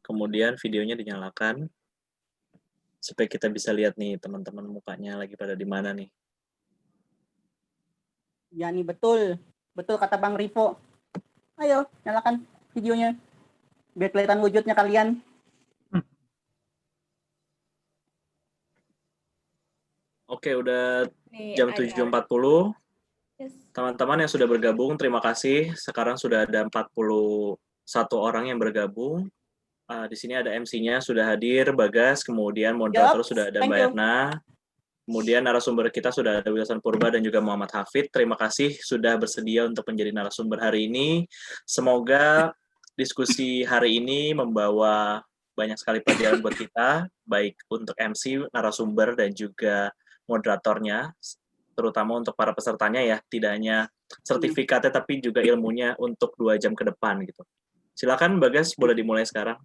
kemudian videonya dinyalakan, supaya kita bisa lihat nih teman-teman mukanya lagi pada di mana nih. Ya nih betul kata Bang Rivo. Ayo nyalakan videonya biar kelihatan wujudnya kalian. Oke, udah jam 7.40. Teman-teman yang sudah bergabung, terima kasih. Sekarang sudah ada 41 orang yang bergabung. Di sini ada MC-nya sudah hadir, Bagas, kemudian moderator sudah ada Mbak Erna, kemudian narasumber kita sudah ada Wilson Purba dan juga Muhammad Hafid. Terima kasih sudah bersedia untuk menjadi narasumber hari ini. Semoga diskusi hari ini membawa banyak sekali pelajaran buat kita, baik untuk MC, narasumber, dan juga moderatornya, terutama untuk para pesertanya ya, tidak hanya sertifikatnya tapi juga ilmunya untuk 2 jam ke depan gitu. Silakan Bagas, boleh dimulai sekarang.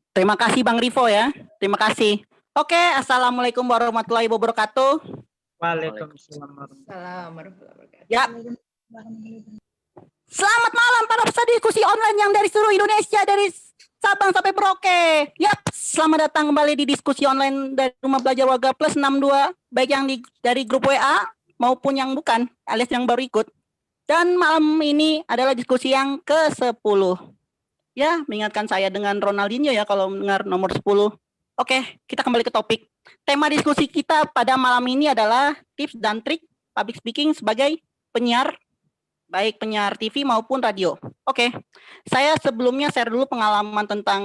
Terima kasih Bang Rivo ya. Terima kasih. Oke, Assalamualaikum warahmatullahi wabarakatuh. Waalaikumsalam warahmatullahi wabarakatuh. Ya. Selamat malam para peserta diskusi online yang dari seluruh Indonesia, dari Sabang sampai Merauke. Yap, selamat datang kembali di diskusi online dari Rumah Belajar Warga Plus 62, baik yang dari grup WA maupun yang bukan, alias yang baru ikut. Dan malam ini adalah diskusi yang ke-10. Ya, mengingatkan saya dengan Ronaldinho ya kalau mendengar nomor 10. Oke, kita kembali ke topik. Tema diskusi kita pada malam ini adalah tips dan trik public speaking sebagai penyiar, baik penyiar TV maupun radio. Oke, saya sebelumnya share dulu pengalaman tentang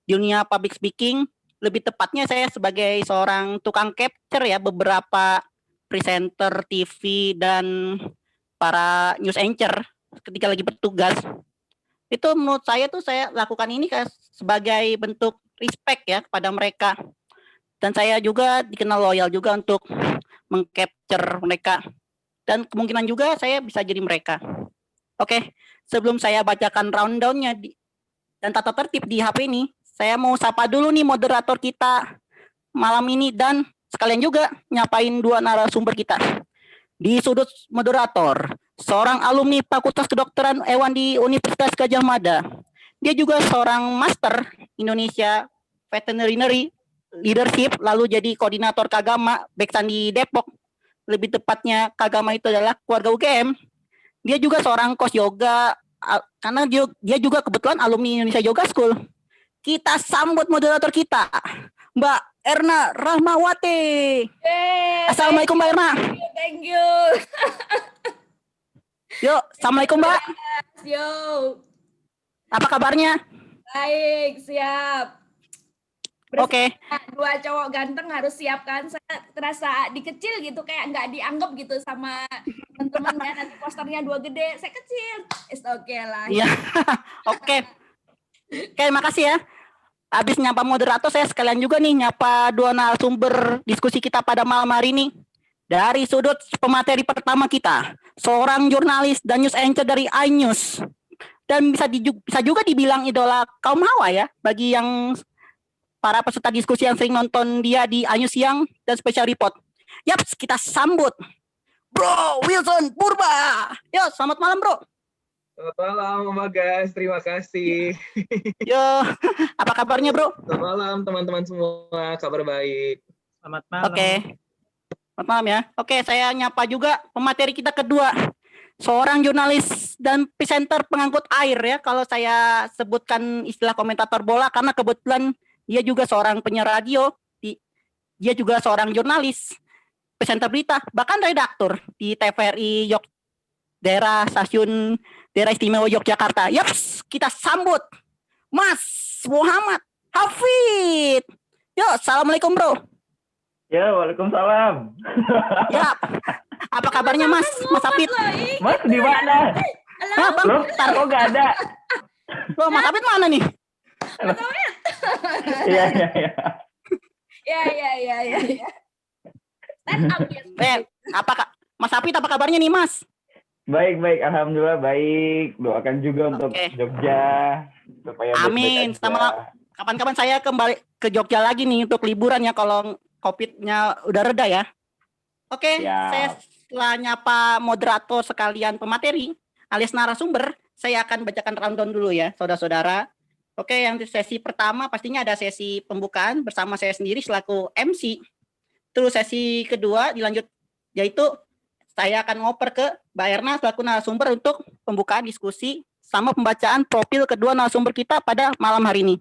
dunia public speaking. Lebih tepatnya saya sebagai seorang tukang capture ya beberapa presenter TV dan para news anchor ketika lagi bertugas. Itu menurut saya tuh saya lakukan ini sebagai bentuk respect ya kepada mereka. Dan saya juga dikenal loyal juga untuk mengcapture mereka. Dan kemungkinan juga saya bisa jadi mereka. Oke, sebelum saya bacakan rundown-nya dan tata tertib di HP ini, saya mau sapa dulu nih moderator kita malam ini dan sekalian juga nyapain 2 narasumber kita. Di sudut moderator, seorang alumni Fakultas Kedokteran Hewan di Universitas Gadjah Mada. Dia juga seorang master Indonesia Veterinary Leadership, lalu jadi koordinator Kagama Beksan di Depok. Lebih tepatnya Kagama itu adalah keluarga UGM. Dia juga seorang coach yoga, karena dia juga kebetulan alumni Indonesia Yoga School. Kita sambut moderator kita, Mbak Erna Rahmawati. Assalamualaikum Mbak Erna. Thank you. Yuk, assalamualaikum Mbak. Yo. Apa kabarnya? Baik, siap. Oke. 2 cowok ganteng harus siapkan. Saya terasa dikecil gitu, kayak nggak dianggap gitu sama teman-temannya. Nanti posternya 2 gede, saya kecil. It's okay lah. Iya. Oke. Oke, makasih ya. Habis nyapa moderator, saya sekalian juga nih nyapa 2 narasumber diskusi kita pada malam hari ini. Dari sudut pemateri pertama kita, seorang jurnalis dan news anchor dari iNews. Dan bisa juga dibilang idola kaum hawa ya, bagi yang para peserta diskusi yang sering nonton dia di iNews Siang dan Special Report. Yap, kita sambut Bro Wilson Purba. Yo, selamat malam Bro. Selamat malam Bagas, terima kasih. Yo, apa kabarnya Bro? Selamat malam teman-teman semua, kabar baik. Selamat malam. Oke. Selamat malam ya. Oke, saya nyapa juga pemateri kita kedua. Seorang jurnalis dan presenter pengangkut air ya. Kalau saya sebutkan istilah komentator bola karena kebetulan dia juga seorang penyiar radio. Dia juga seorang jurnalis, presenter berita, bahkan redaktur di TVRI daerah stasiun daerah istimewa Yogyakarta. Yaps, kita sambut Mas Muhammad Hafid. Yo, assalamualaikum Bro. Ya, waalaikumsalam. Ya, apa kabarnya Mas Hafid? Mas di mana? Nah, Bang, Loh, kok nggak ada? Loh, Mas Hafid mana nih? Iya. Ya. Stand up ya. Mas Hafid apa kabarnya nih Mas? Baik, alhamdulillah baik. Doakan juga untuk Jogja supaya amin. Sama kapan-kapan saya kembali ke Jogja lagi nih untuk liburan ya kalau COVID-nya udah reda ya. Oke, saya setelah nyapa moderator sekalian pemateri alias narasumber, saya akan bacakan rundown dulu ya, saudara-saudara. Oke, yang sesi pertama pastinya ada sesi pembukaan bersama saya sendiri selaku MC. Terus sesi kedua dilanjut, yaitu saya akan ngoper ke Mbak Erna selaku narasumber untuk pembukaan diskusi sama pembacaan profil kedua narasumber kita pada malam hari ini.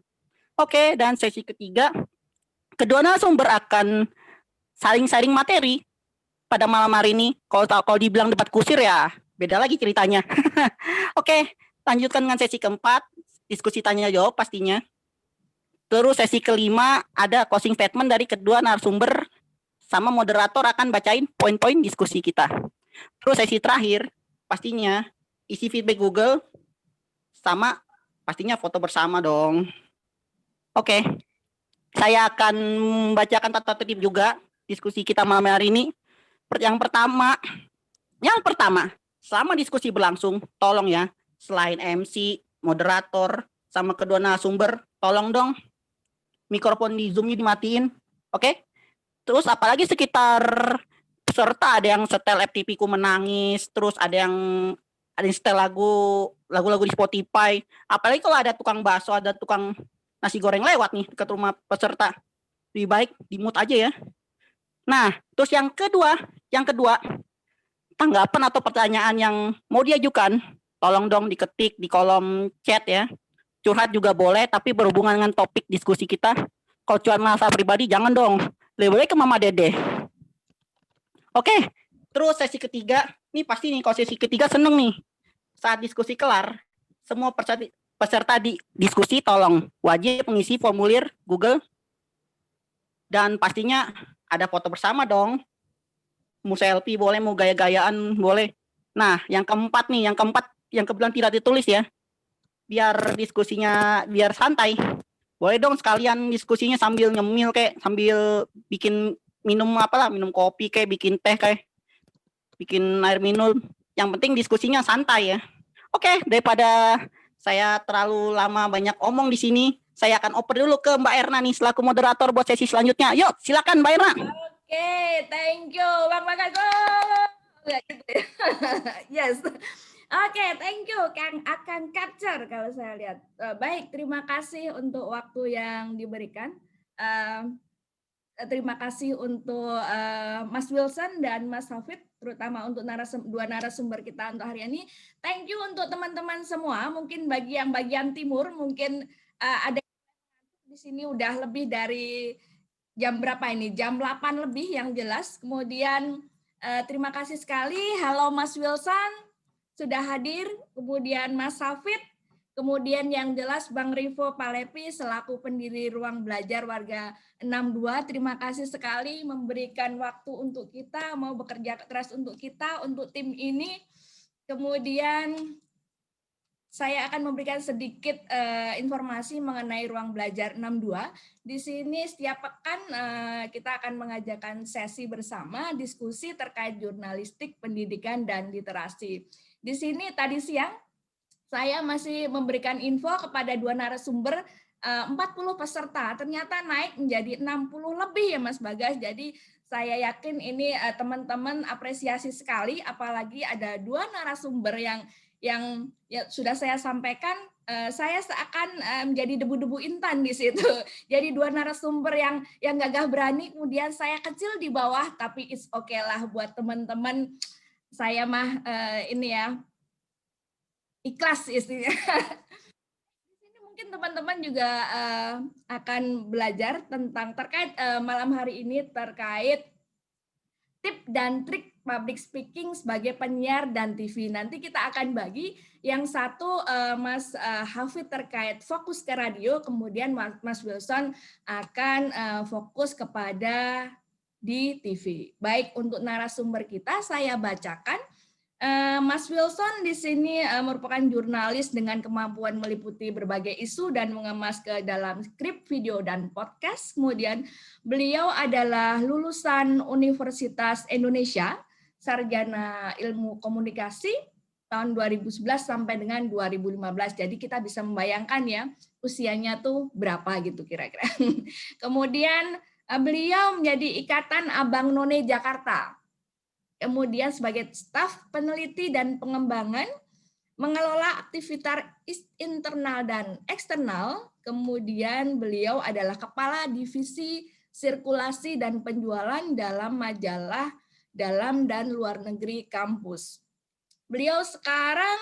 Oke, dan sesi ketiga, kedua narasumber akan saling-saling materi pada malam hari ini. Kalau dibilang debat kusir ya beda lagi ceritanya. Oke, lanjutkan dengan sesi keempat, diskusi tanya jawab pastinya. Terus sesi kelima ada closing statement dari kedua narasumber sama moderator akan bacain poin-poin diskusi kita. Terus sesi terakhir pastinya isi feedback Google sama pastinya foto bersama dong. Oke. Saya akan membacakan tata tertib juga diskusi kita malam hari ini. Yang pertama, selama diskusi berlangsung, tolong ya, selain MC, moderator, sama kedua narasumber, tolong dong mikrofon di Zoom-nya dimatiin. Oke? Terus apalagi sekitar peserta, ada yang setel FTP ku menangis, terus ada yang setel lagu-lagu di Spotify. Apalagi kalau ada tukang bakso, ada tukang nasi goreng lewat nih dekat rumah peserta. Lebih baik di-mute aja ya. Nah, terus yang kedua, tanggapan atau pertanyaan yang mau diajukan, tolong dong diketik di kolom chat ya. Curhat juga boleh, tapi berhubungan dengan topik diskusi kita. Kalau curhat masalah pribadi, jangan dong. Lebih baik ke Mama Dede. Oke, terus sesi ketiga, ini pasti nih kalau sesi ketiga seneng nih. Saat diskusi kelar, semua peserta di diskusi tolong wajib mengisi formulir Google. Dan pastinya ada foto bersama dong. Mau selfie boleh, mau gaya-gayaan boleh. Nah, yang keempat, yang kebetulan tidak ditulis ya. Biar diskusinya biar santai. Boleh dong sekalian diskusinya sambil nyemil kayak, sambil bikin minum minum kopi kayak, bikin teh kayak, bikin air minum. Yang penting diskusinya santai ya. Oke, daripada saya terlalu lama banyak omong di sini, saya akan oper dulu ke Mbak Erna nih selaku moderator buat sesi selanjutnya. Yuk, silakan Mbak Erna. Oke, thank you Bang Makago. Yes. Oke, thank you Kang Akan Capture kalau saya lihat. Baik, terima kasih untuk waktu yang diberikan. Terima kasih untuk Mas Wilson dan Mas Hafid, terutama untuk dua narasumber kita untuk hari ini. Thank you untuk teman-teman semua. Mungkin bagi yang bagian timur, mungkin ada di sini udah lebih dari jam berapa ini? Jam 8 lebih yang jelas. Kemudian terima kasih sekali. Halo Mas Wilson sudah hadir. Kemudian Mas Hafid. Kemudian yang jelas Bang Rivo Palepi selaku pendiri Ruang Belajar Warga 62. Terima kasih sekali memberikan waktu untuk kita, mau bekerja keras untuk kita, untuk tim ini. Kemudian saya akan memberikan sedikit informasi mengenai Ruang Belajar 62. Di sini setiap pekan kita akan mengajakkan sesi bersama diskusi terkait jurnalistik, pendidikan, dan literasi. Di sini tadi siang saya masih memberikan info kepada dua narasumber, 40 peserta, ternyata naik menjadi 60 lebih ya Mas Bagas. Jadi saya yakin ini teman-teman apresiasi sekali, apalagi ada dua narasumber yang ya, sudah saya sampaikan, saya seakan menjadi debu-debu intan di situ. Jadi dua narasumber yang gagah berani, kemudian saya kecil di bawah, tapi it's okay lah buat teman-teman. Saya mah ini ya, ikhlas istinya. Di sini mungkin teman-teman juga akan belajar tentang terkait malam hari ini terkait tip dan trik public speaking sebagai penyiar dan TV. Nanti kita akan bagi yang satu Mas Hafid terkait fokus ke radio, kemudian Mas Wilson akan fokus kepada di TV. Baik, untuk narasumber kita saya bacakan. Mas Wilson di sini merupakan jurnalis dengan kemampuan meliputi berbagai isu dan mengemas ke dalam skrip, video, dan podcast. Kemudian beliau adalah lulusan Universitas Indonesia, sarjana ilmu komunikasi tahun 2011 sampai dengan 2015. Jadi kita bisa membayangkan ya usianya tuh berapa gitu kira-kira. Kemudian beliau menjadi Ikatan Abang None Jakarta. Kemudian sebagai staf peneliti dan pengembangan mengelola aktivitas internal dan eksternal. Kemudian beliau adalah Kepala Divisi Sirkulasi dan Penjualan dalam majalah dalam dan luar negeri kampus. Beliau sekarang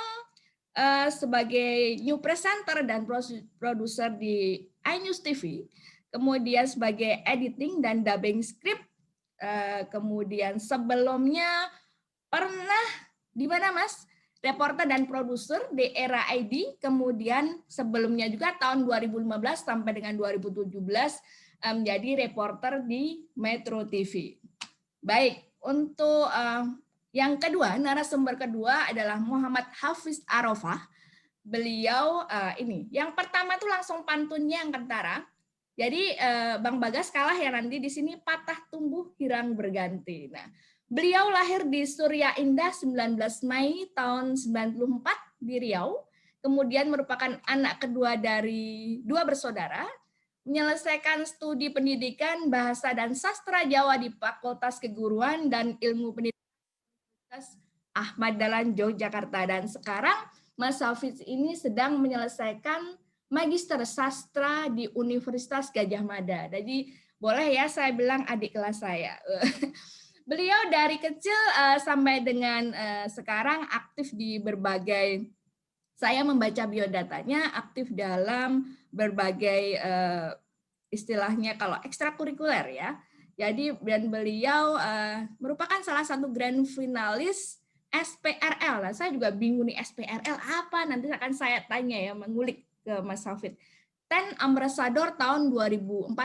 sebagai new presenter dan produser di iNews TV, kemudian sebagai editing dan dubbing script, kemudian sebelumnya pernah di mana Mas? Reporter dan produser di Era ID, kemudian sebelumnya juga tahun 2015 sampai dengan 2017 menjadi reporter di Metro TV. Baik, untuk yang kedua, narasumber kedua adalah Muhammad Hafiz Arafah. Beliau ini, yang pertama tuh langsung pantunnya yang kentara. Jadi Bang Bagas kalah ya nanti di sini patah tumbuh girang berganti. Nah, beliau lahir di Surya Indah 19 Mei tahun 94 di Riau. Kemudian merupakan anak kedua dari dua bersaudara. Menyelesaikan studi pendidikan Bahasa dan Sastra Jawa di Fakultas Keguruan dan Ilmu Pendidikan Ahmad Dahlan Yogyakarta, dan sekarang Mas Hafiz ini sedang menyelesaikan Magister Sastra di Universitas Gadjah Mada. Jadi boleh ya saya bilang adik kelas saya. Beliau dari kecil sampai dengan sekarang aktif di berbagai, saya membaca biodatanya, aktif dalam berbagai istilahnya kalau ekstrakurikuler ya. Jadi dan beliau merupakan salah satu grand finalis SPRL. Nah, saya juga bingung nih SPRL apa, nanti akan saya tanya ya, mengulik ke Mas Hafiz. 10 Ambassador tahun 2014,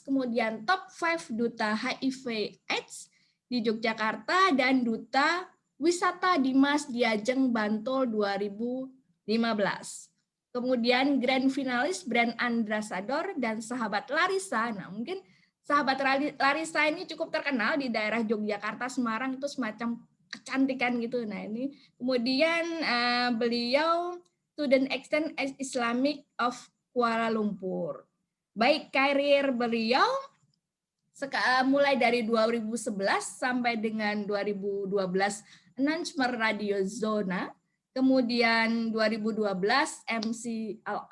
kemudian top 5 Duta HIV AIDS di Yogyakarta dan Duta Wisata Dimas Diajeng Bantul 2015. Kemudian grand finalis brand Ambassador dan Sahabat Larissa. Nah, mungkin Sahabat Larissa ini cukup terkenal di daerah Yogyakarta, Semarang, itu semacam kecantikan gitu. Nah, ini kemudian beliau Student Exchange Islamic of Kuala Lumpur. Baik, karir beliau mulai dari 2011 sampai dengan 2012 announcement Radio Zona, kemudian 2012 MC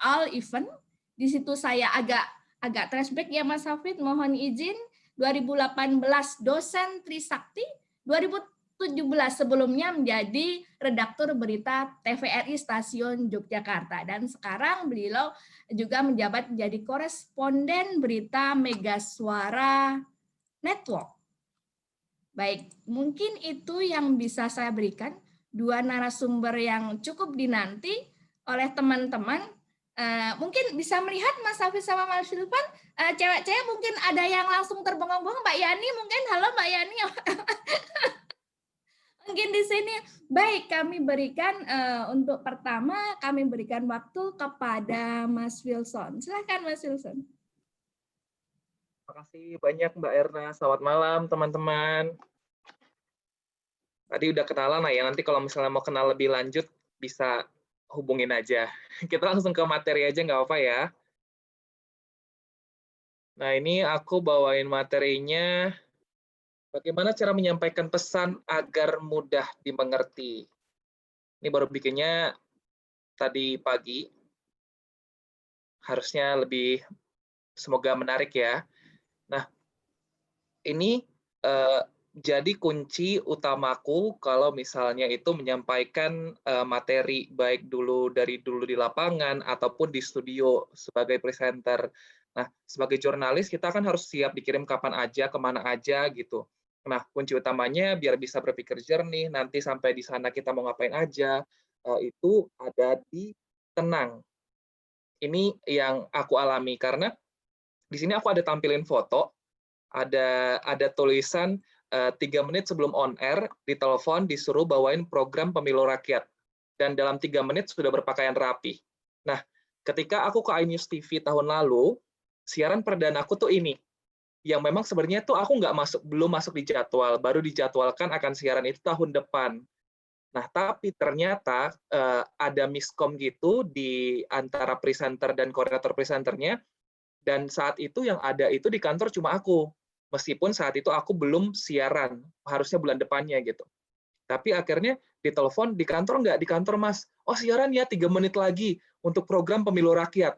Al Event. Di situ saya agak flashback ya Mas Hafiz, mohon izin. 2018 dosen Trisakti, 2017 sebelumnya menjadi redaktur berita TVRI Stasiun Yogyakarta, dan sekarang beliau juga menjabat menjadi koresponden berita Mega Suara Network. Baik, mungkin itu yang bisa saya berikan, dua narasumber yang cukup dinanti oleh teman-teman. Mungkin bisa melihat Mas Hafiz sama Mas Silvan, cewek-cewek mungkin ada yang langsung terbengong-bengong. Mbak Yani mungkin, halo Mbak Yani. Mungkin di sini. Baik, kami berikan untuk pertama kami berikan waktu kepada Mas Wilson. Silakan Mas Wilson. Terima kasih banyak Mbak Erna. Selamat malam teman-teman. Tadi udah kenalan lah ya. Nanti kalau misalnya mau kenal lebih lanjut bisa hubungin aja. Kita langsung ke materi aja nggak apa-apa ya. Nah, ini aku bawain materinya. Bagaimana cara menyampaikan pesan agar mudah dimengerti. Ini baru bikinnya tadi pagi. Harusnya lebih, semoga menarik ya. Nah, ini jadi kunci utamaku kalau misalnya itu menyampaikan materi baik dari dulu di lapangan ataupun di studio sebagai presenter. Nah, sebagai jurnalis kita kan harus siap dikirim kapan aja, kemana aja gitu. Nah, kunci utamanya biar bisa berpikir jernih, nanti sampai di sana kita mau ngapain aja, itu ada di tenang. Ini yang aku alami karena di sini aku ada tampilin foto, ada tulisan 3 menit sebelum on air, ditelepon, disuruh bawain program pemilu rakyat. Dan dalam 3 menit sudah berpakaian rapi. Nah, ketika aku ke iNews TV tahun lalu, siaran perdana aku tuh ini. Yang memang sebenarnya tuh aku belum masuk di jadwal, baru dijadwalkan akan siaran itu tahun depan. Nah, tapi ternyata ada miskom gitu di antara presenter dan koordinator presenternya, dan saat itu yang ada itu di kantor cuma aku. Meskipun saat itu aku belum siaran, harusnya bulan depannya gitu. Tapi akhirnya ditelepon, di kantor nggak? Di kantor, Mas. Oh, siaran ya 3 menit lagi untuk program pemilu rakyat.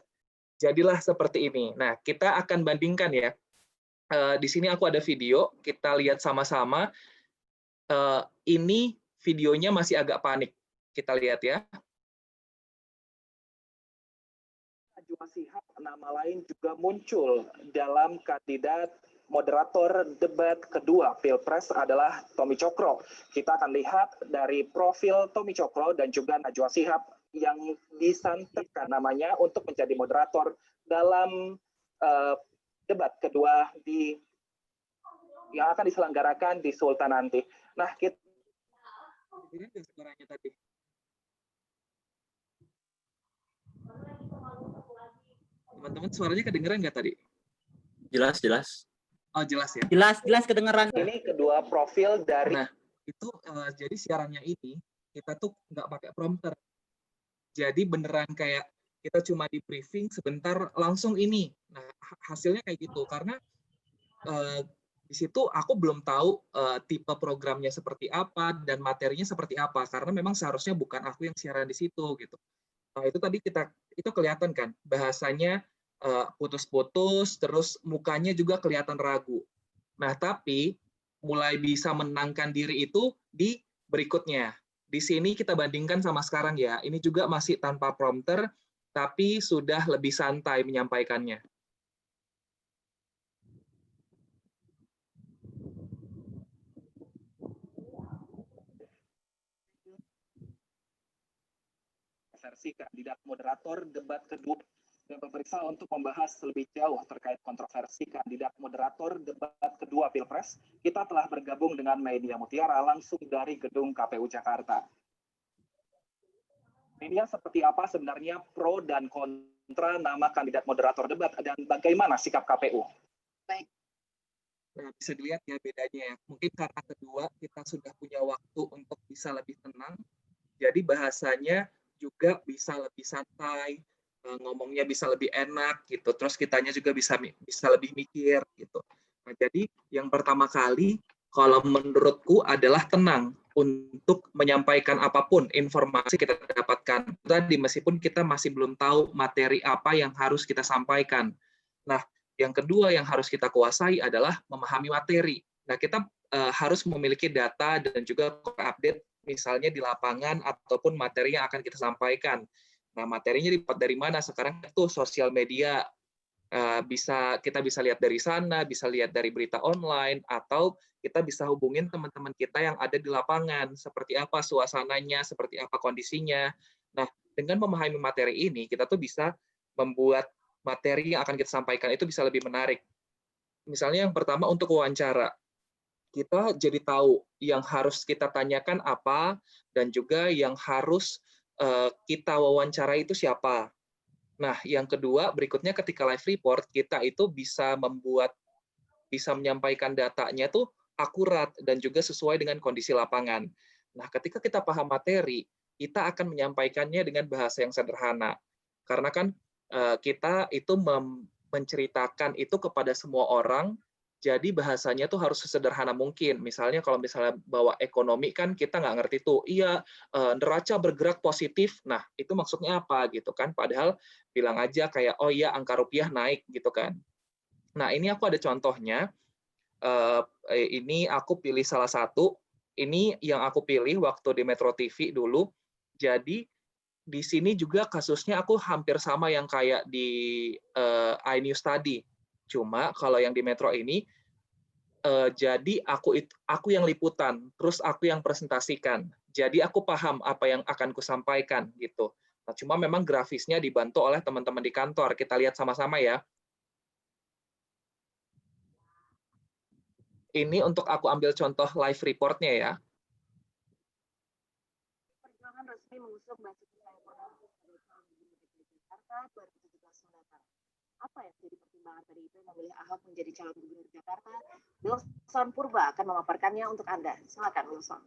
Jadilah seperti ini. Nah, kita akan bandingkan ya. Di sini aku ada video, kita lihat sama-sama. Ini videonya masih agak panik. Kita lihat ya. Najwa Shihab, nama lain juga muncul dalam kandidat moderator debat kedua Pilpres adalah Tommy Cokro. Kita akan lihat dari profil Tommy Cokro dan juga Najwa Shihab yang disantetkan namanya untuk menjadi moderator dalam debat kedua yang akan diselenggarakan di Sultan nanti. Nah, kita teman-teman, suaranya kedengeran nggak tadi? Jelas, jelas. Oh, jelas ya. Jelas kedengeran. Ini kedua profil dari. Nah, itu jadi siarannya ini kita tuh nggak pakai prompter. Jadi beneran kayak kita cuma di briefing sebentar langsung ini. Nah, hasilnya kayak gitu karena di situ aku belum tahu tipe programnya seperti apa dan materinya seperti apa karena memang seharusnya bukan aku yang siaran di situ gitu. Nah, itu tadi itu kelihatan kan bahasanya putus-putus, terus mukanya juga kelihatan ragu. Nah, tapi mulai bisa menenangkan diri itu di berikutnya. Di sini kita bandingkan sama sekarang ya. Ini juga masih tanpa prompter, tapi sudah lebih santai menyampaikannya. Versi kandidat moderator debat kedua dan pemeriksa untuk membahas lebih jauh terkait kontroversi kandidat moderator debat kedua Pilpres, kita telah bergabung dengan Media Mutiara langsung dari gedung KPU Jakarta. Media, seperti apa sebenarnya pro dan kontra nama kandidat moderator debat dan bagaimana sikap KPU? Baik. Nah, bisa dilihat ya bedanya ya. Mungkin karena kedua kita sudah punya waktu untuk bisa lebih tenang, jadi bahasanya juga bisa lebih santai, ngomongnya bisa lebih enak gitu. Terus kitanya juga bisa lebih mikir gitu. Nah, jadi yang pertama kali kalau menurutku adalah tenang untuk menyampaikan apapun informasi kita dapatkan. Tadi meskipun kita masih belum tahu materi apa yang harus kita sampaikan. Nah, yang kedua yang harus kita kuasai adalah memahami materi. Nah, kita harus memiliki data dan juga update misalnya di lapangan ataupun materi yang akan kita sampaikan. Nah, materinya didapat dari mana? Sekarang itu sosial media, kita bisa lihat dari sana, bisa lihat dari berita online, atau kita bisa hubungin teman-teman kita yang ada di lapangan, seperti apa suasananya, seperti apa kondisinya. Nah, dengan memahami materi ini, kita tuh bisa membuat materi yang akan kita sampaikan itu bisa lebih menarik. Misalnya yang pertama untuk wawancara. Kita jadi tahu yang harus kita tanyakan apa, dan juga yang harus kita wawancara itu siapa. Nah, yang kedua, berikutnya ketika live report, kita itu bisa menyampaikan datanya tuh akurat dan juga sesuai dengan kondisi lapangan. Nah, ketika kita paham materi, kita akan menyampaikannya dengan bahasa yang sederhana. Karena kan kita itu menceritakan itu kepada semua orang, jadi bahasanya tuh harus sesederhana mungkin. Misalnya kalau misalnya bawa ekonomi kan kita nggak ngerti tuh, iya neraca bergerak positif, nah itu maksudnya apa gitu kan. Padahal bilang aja kayak, oh iya angka rupiah naik gitu kan. Nah ini aku ada contohnya, ini aku pilih salah satu, ini yang aku pilih waktu di Metro TV dulu, jadi di sini juga kasusnya aku hampir sama yang kayak di iNews tadi. Cuma kalau yang di Metro ini, jadi aku yang liputan, terus aku yang presentasikan. Jadi aku paham apa yang akan kusampaikan gitu. Nah, cuma memang grafisnya dibantu oleh teman-teman di kantor. Kita lihat sama-sama ya. Ini untuk aku ambil contoh live report-nya ya. Perjuangan resmi mengusung Basuki Cahayapurnama sebagai calon gubernur DKI Jakarta 2017 mendatang. Apa yang menjadi pertimbangan PDIP memilih Ahok menjadi calon gubernur Jakarta? Wilson Purba akan memaparkannya untuk Anda. Silakan Wilson.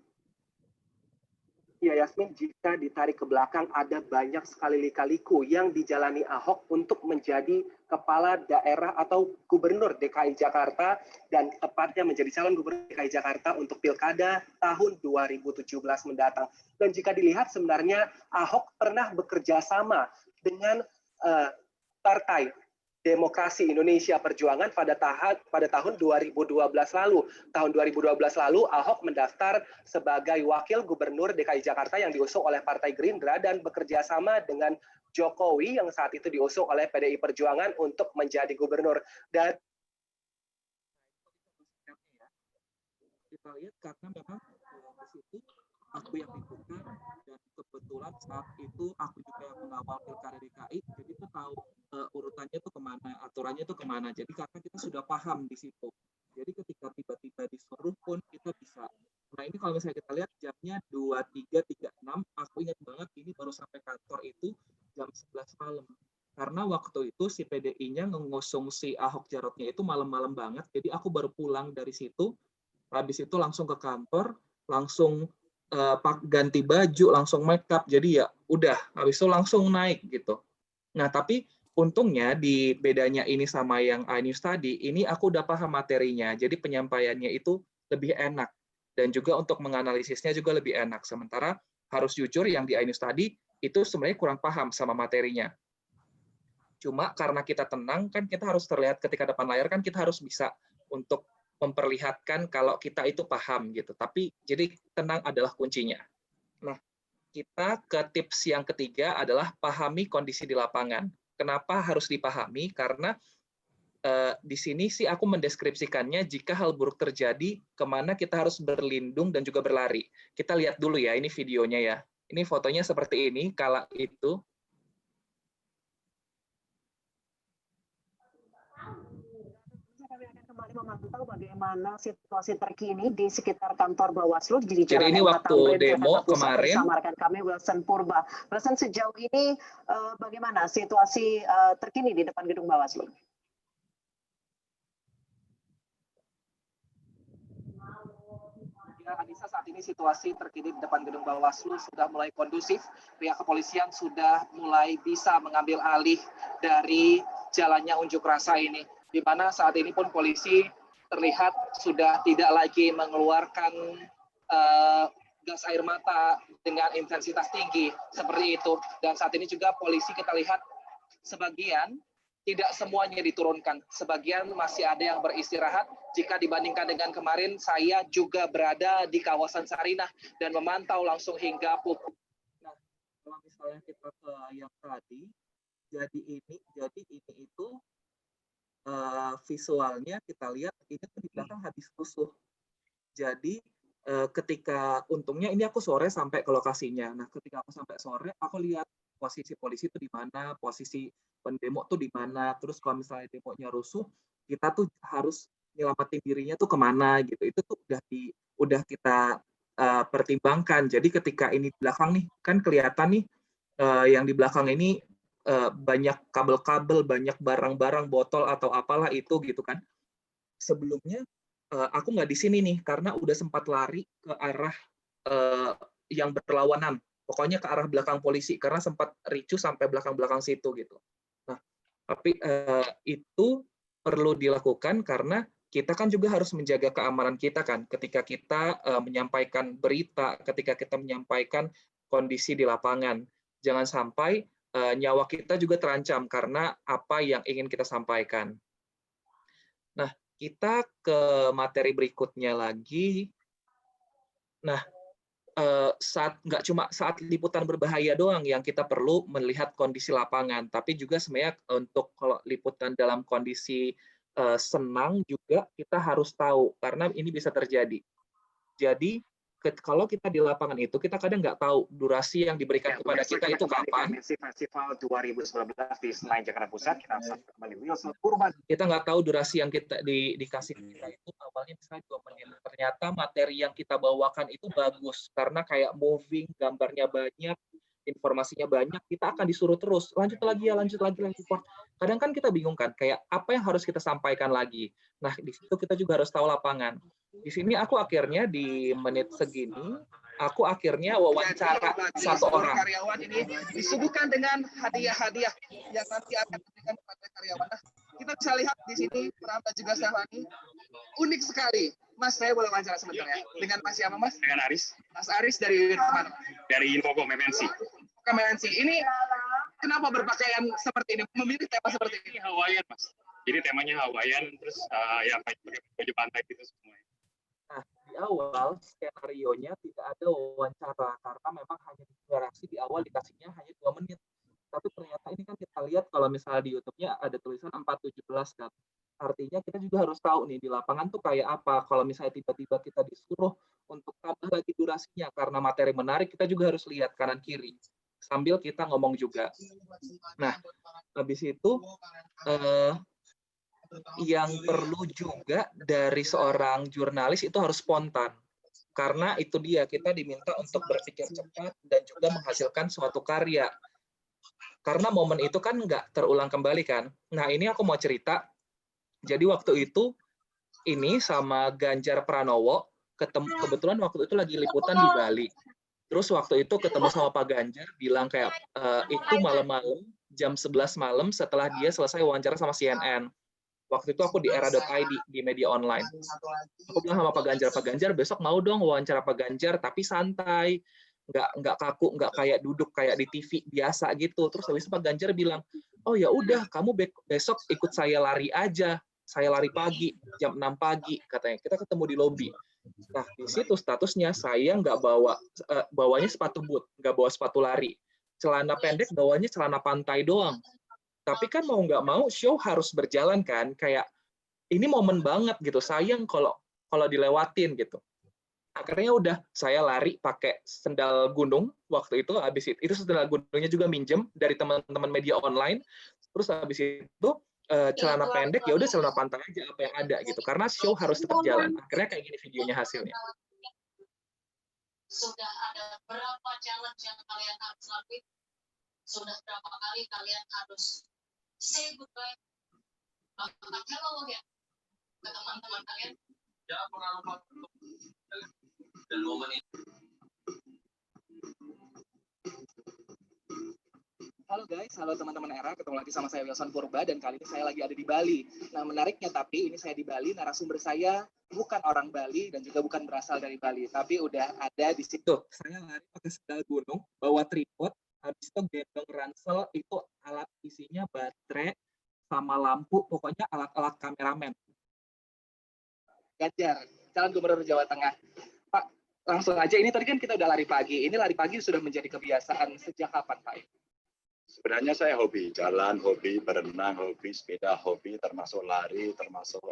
Ya Yasmin, jika ditarik ke belakang ada banyak sekali lika-liku yang dijalani Ahok untuk menjadi kepala daerah atau gubernur DKI Jakarta dan tepatnya menjadi calon gubernur DKI Jakarta untuk pilkada tahun 2017 mendatang. Dan jika dilihat sebenarnya Ahok pernah bekerja sama dengan Partai Demokrasi Indonesia Perjuangan pada tahun 2012 lalu. Tahun 2012 lalu Ahok mendaftar sebagai wakil gubernur DKI Jakarta yang diusung oleh Partai Gerindra dan bekerja sama dengan Jokowi yang saat itu diusung oleh PDI Perjuangan untuk menjadi gubernur. Dan kita lihat karena memang di situ aku yang ikutan dan kebetulan saat itu aku juga yang mengawal pilkada DKI, jadi itu tahu urutannya tuh kemana, aturannya tuh kemana. Jadi karena kita sudah paham di situ. Jadi ketika tiba-tiba disuruh pun kita bisa. Nah ini kalau misalnya kita lihat jamnya 23.36, aku ingat banget ini baru sampai kantor itu jam 11 malam. Karena waktu itu si PDI-nya ngusung si Ahok Jarotnya itu malam-malam banget, jadi aku baru pulang dari situ, habis itu langsung ke kantor, langsung ganti baju, langsung make up, jadi ya udah, habis itu langsung naik gitu. Nah tapi untungnya di bedanya ini sama yang iNews tadi, ini aku udah paham materinya, jadi penyampaiannya itu lebih enak dan juga untuk menganalisisnya juga lebih enak. Sementara harus jujur yang di iNews tadi itu sebenarnya kurang paham sama materinya. Cuma karena kita tenang kan kita harus terlihat ketika depan layar kan kita harus bisa untuk memperlihatkan kalau kita itu paham gitu. Tapi jadi tenang adalah kuncinya. Nah, kita ke tips yang ketiga adalah pahami kondisi di lapangan. Kenapa harus dipahami? Karena di sini sih aku mendeskripsikannya jika hal buruk terjadi, kemana kita harus berlindung dan juga berlari. Kita lihat dulu ya, ini videonya ya. Ini fotonya seperti ini, kala itu. Kami akan kembali memantau bagaimana situasi terkini di sekitar kantor Bawaslu di Jadi ini waktu demo kemarin. Bersama rekan kami Wilson Purba. Wilson, sejauh ini bagaimana situasi terkini di depan gedung Bawaslu? Ya, Anissa, saat ini situasi terkini di depan gedung Bawaslu sudah mulai kondusif. Pihak kepolisian sudah mulai bisa mengambil alih dari jalannya unjuk rasa ini, di mana saat ini pun polisi terlihat sudah tidak lagi mengeluarkan gas air mata dengan intensitas tinggi seperti itu. Dan saat ini juga polisi kita lihat sebagian, tidak semuanya diturunkan. Sebagian masih ada yang beristirahat. Jika dibandingkan dengan kemarin, saya juga berada di kawasan Sarinah dan memantau langsung hingga pukul. Nah, kalau misalnya kita ke yang tadi, jadi ini itu visualnya kita lihat ini tuh di belakang habis rusuh. Jadi ketika untungnya ini aku sore sampai ke lokasinya. Nah, ketika aku sampai sore, aku lihat posisi polisi itu di mana, posisi pendemo tuh di mana. Terus kalau misalnya demonya rusuh, kita tuh harus nyelamatin dirinya tuh kemana gitu. Itu tuh udah kita pertimbangkan. Jadi ketika ini di belakang nih, kan kelihatan nih yang di belakang ini banyak kabel-kabel, banyak barang-barang, botol atau apalah itu gitu kan. Sebelumnya aku nggak di sini nih karena udah sempat lari ke arah yang berlawanan, pokoknya ke arah belakang polisi karena sempat ricuh sampai belakang-belakang situ gitu. Nah, tapi itu perlu dilakukan karena kita kan juga harus menjaga keamanan kita kan ketika kita menyampaikan berita, ketika kita menyampaikan kondisi di lapangan. Jangan sampai nyawa kita juga terancam karena apa yang ingin kita sampaikan. Nah, kita ke materi berikutnya lagi. Nah, nggak cuma saat liputan berbahaya doang yang kita perlu melihat kondisi lapangan, tapi juga sebenarnya untuk kalau liputan dalam kondisi senang juga kita harus tahu karena ini bisa terjadi. Jadi kalau kita di lapangan itu, kita kadang nggak tahu durasi yang diberikan kepada kita itu kapan. Festival 2019 di Senayan Jakarta Pusat, kita kembali Wilson Purba. Kita nggak tahu durasi yang kita dikasih kita itu awalnya misalnya 2 menit. Ternyata materi yang kita bawakan itu bagus karena kayak moving, gambarnya banyak, informasinya banyak, kita akan disuruh terus lanjut lagi. Kadang kan kita bingung kan, kayak apa yang harus kita sampaikan lagi. Nah, di situ kita juga harus tahu lapangan. Di sini aku akhirnya di menit segini aku akhirnya wawancara satu orang. Karyawan ini disuguhkan dengan hadiah-hadiah yang nanti akan diberikan kepada karyawan. Nah, kita bisa lihat di sini Pram dan juga Stefani unik sekali. Mas, saya boleh wawancara sebentar ya. Dengan Mas siapa, Mas? Dengan Aris. Mas Aris dari mana? Dari Infocom MNC. MNC. Ini kenapa berpakaian seperti ini? Memilih tema seperti ini? Hawaiian, Mas. Jadi temanya Hawaiian, terus ya pakai baju pantai gitu semuanya. Nah, di awal skenario-nya tidak ada wawancara karena memang hanya deklarasi di awal dikasihnya hanya 2 menit. Tapi ternyata ini kan kita lihat kalau misalnya di YouTube-nya ada tulisan 4:17 kan. Artinya kita juga harus tahu nih di lapangan tuh kayak apa. Kalau misalnya tiba-tiba kita disuruh untuk tambah lagi durasinya karena materi menarik, kita juga harus lihat kanan kiri sambil kita ngomong juga. Nah, habis itu yang perlu juga dari seorang jurnalis itu harus spontan. Karena itu dia, kita diminta untuk berpikir cepat dan juga menghasilkan suatu karya. Karena momen itu kan nggak terulang kembali kan. Nah, ini aku mau cerita. Jadi waktu itu, ini sama Ganjar Pranowo, kebetulan waktu itu lagi liputan di Bali. Terus waktu itu ketemu sama Pak Ganjar, bilang kayak, itu malam-malam, jam 11 malam setelah dia selesai wawancara sama CNN. Waktu itu aku di era.id, di media online. Aku bilang sama Pak Ganjar, besok mau dong wawancara Pak Ganjar, tapi santai. Nggak kaku, nggak kayak duduk kayak di TV biasa gitu. Terus habis itu Pak Ganjar bilang, oh ya udah, kamu besok ikut saya lari aja. Saya lari pagi, jam 6 pagi, katanya. Kita ketemu di lobi. Nah, di situ statusnya saya nggak bawanya sepatu boot, nggak bawa sepatu lari. Celana pendek bawanya celana pantai doang. Tapi kan mau nggak mau show harus berjalan kan, kayak ini momen banget gitu, sayang kalau dilewatin gitu. Akhirnya udah saya lari pakai sendal gunung waktu itu, habis itu sendal gunungnya juga minjem dari teman-teman media online. Terus habis itu celana pendek ya udah celana pantai aja apa yang ada gitu, karena show harus tetap jalan. Akhirnya kayak gini videonya hasilnya. Sudah ada berapa challenge yang kalian harus lalui? Sudah berapa kali kalian harus say goodbye, hello ya ke teman-teman kalian? Ya, pernah lupa dan momen itu. Halo guys, halo teman-teman Era, ketemu lagi sama saya Wilson Purba dan kali ini saya lagi ada di Bali. Nah, menariknya tapi ini saya di Bali, narasumber saya bukan orang Bali dan juga bukan berasal dari Bali, tapi udah ada di situ. Saya lari pakai sendal gunung, bawa tripod, habis itu gendong ransel, itu alat isinya baterai sama lampu, pokoknya alat-alat kameramen. Ganjar, calon gubernur Jawa Tengah. Pak, langsung aja, ini tadi kan kita udah lari pagi. Ini lari pagi sudah menjadi kebiasaan sejak kapan, Pak? Sebenarnya saya hobi jalan, hobi berenang, hobi sepeda, hobi termasuk lari, termasuk.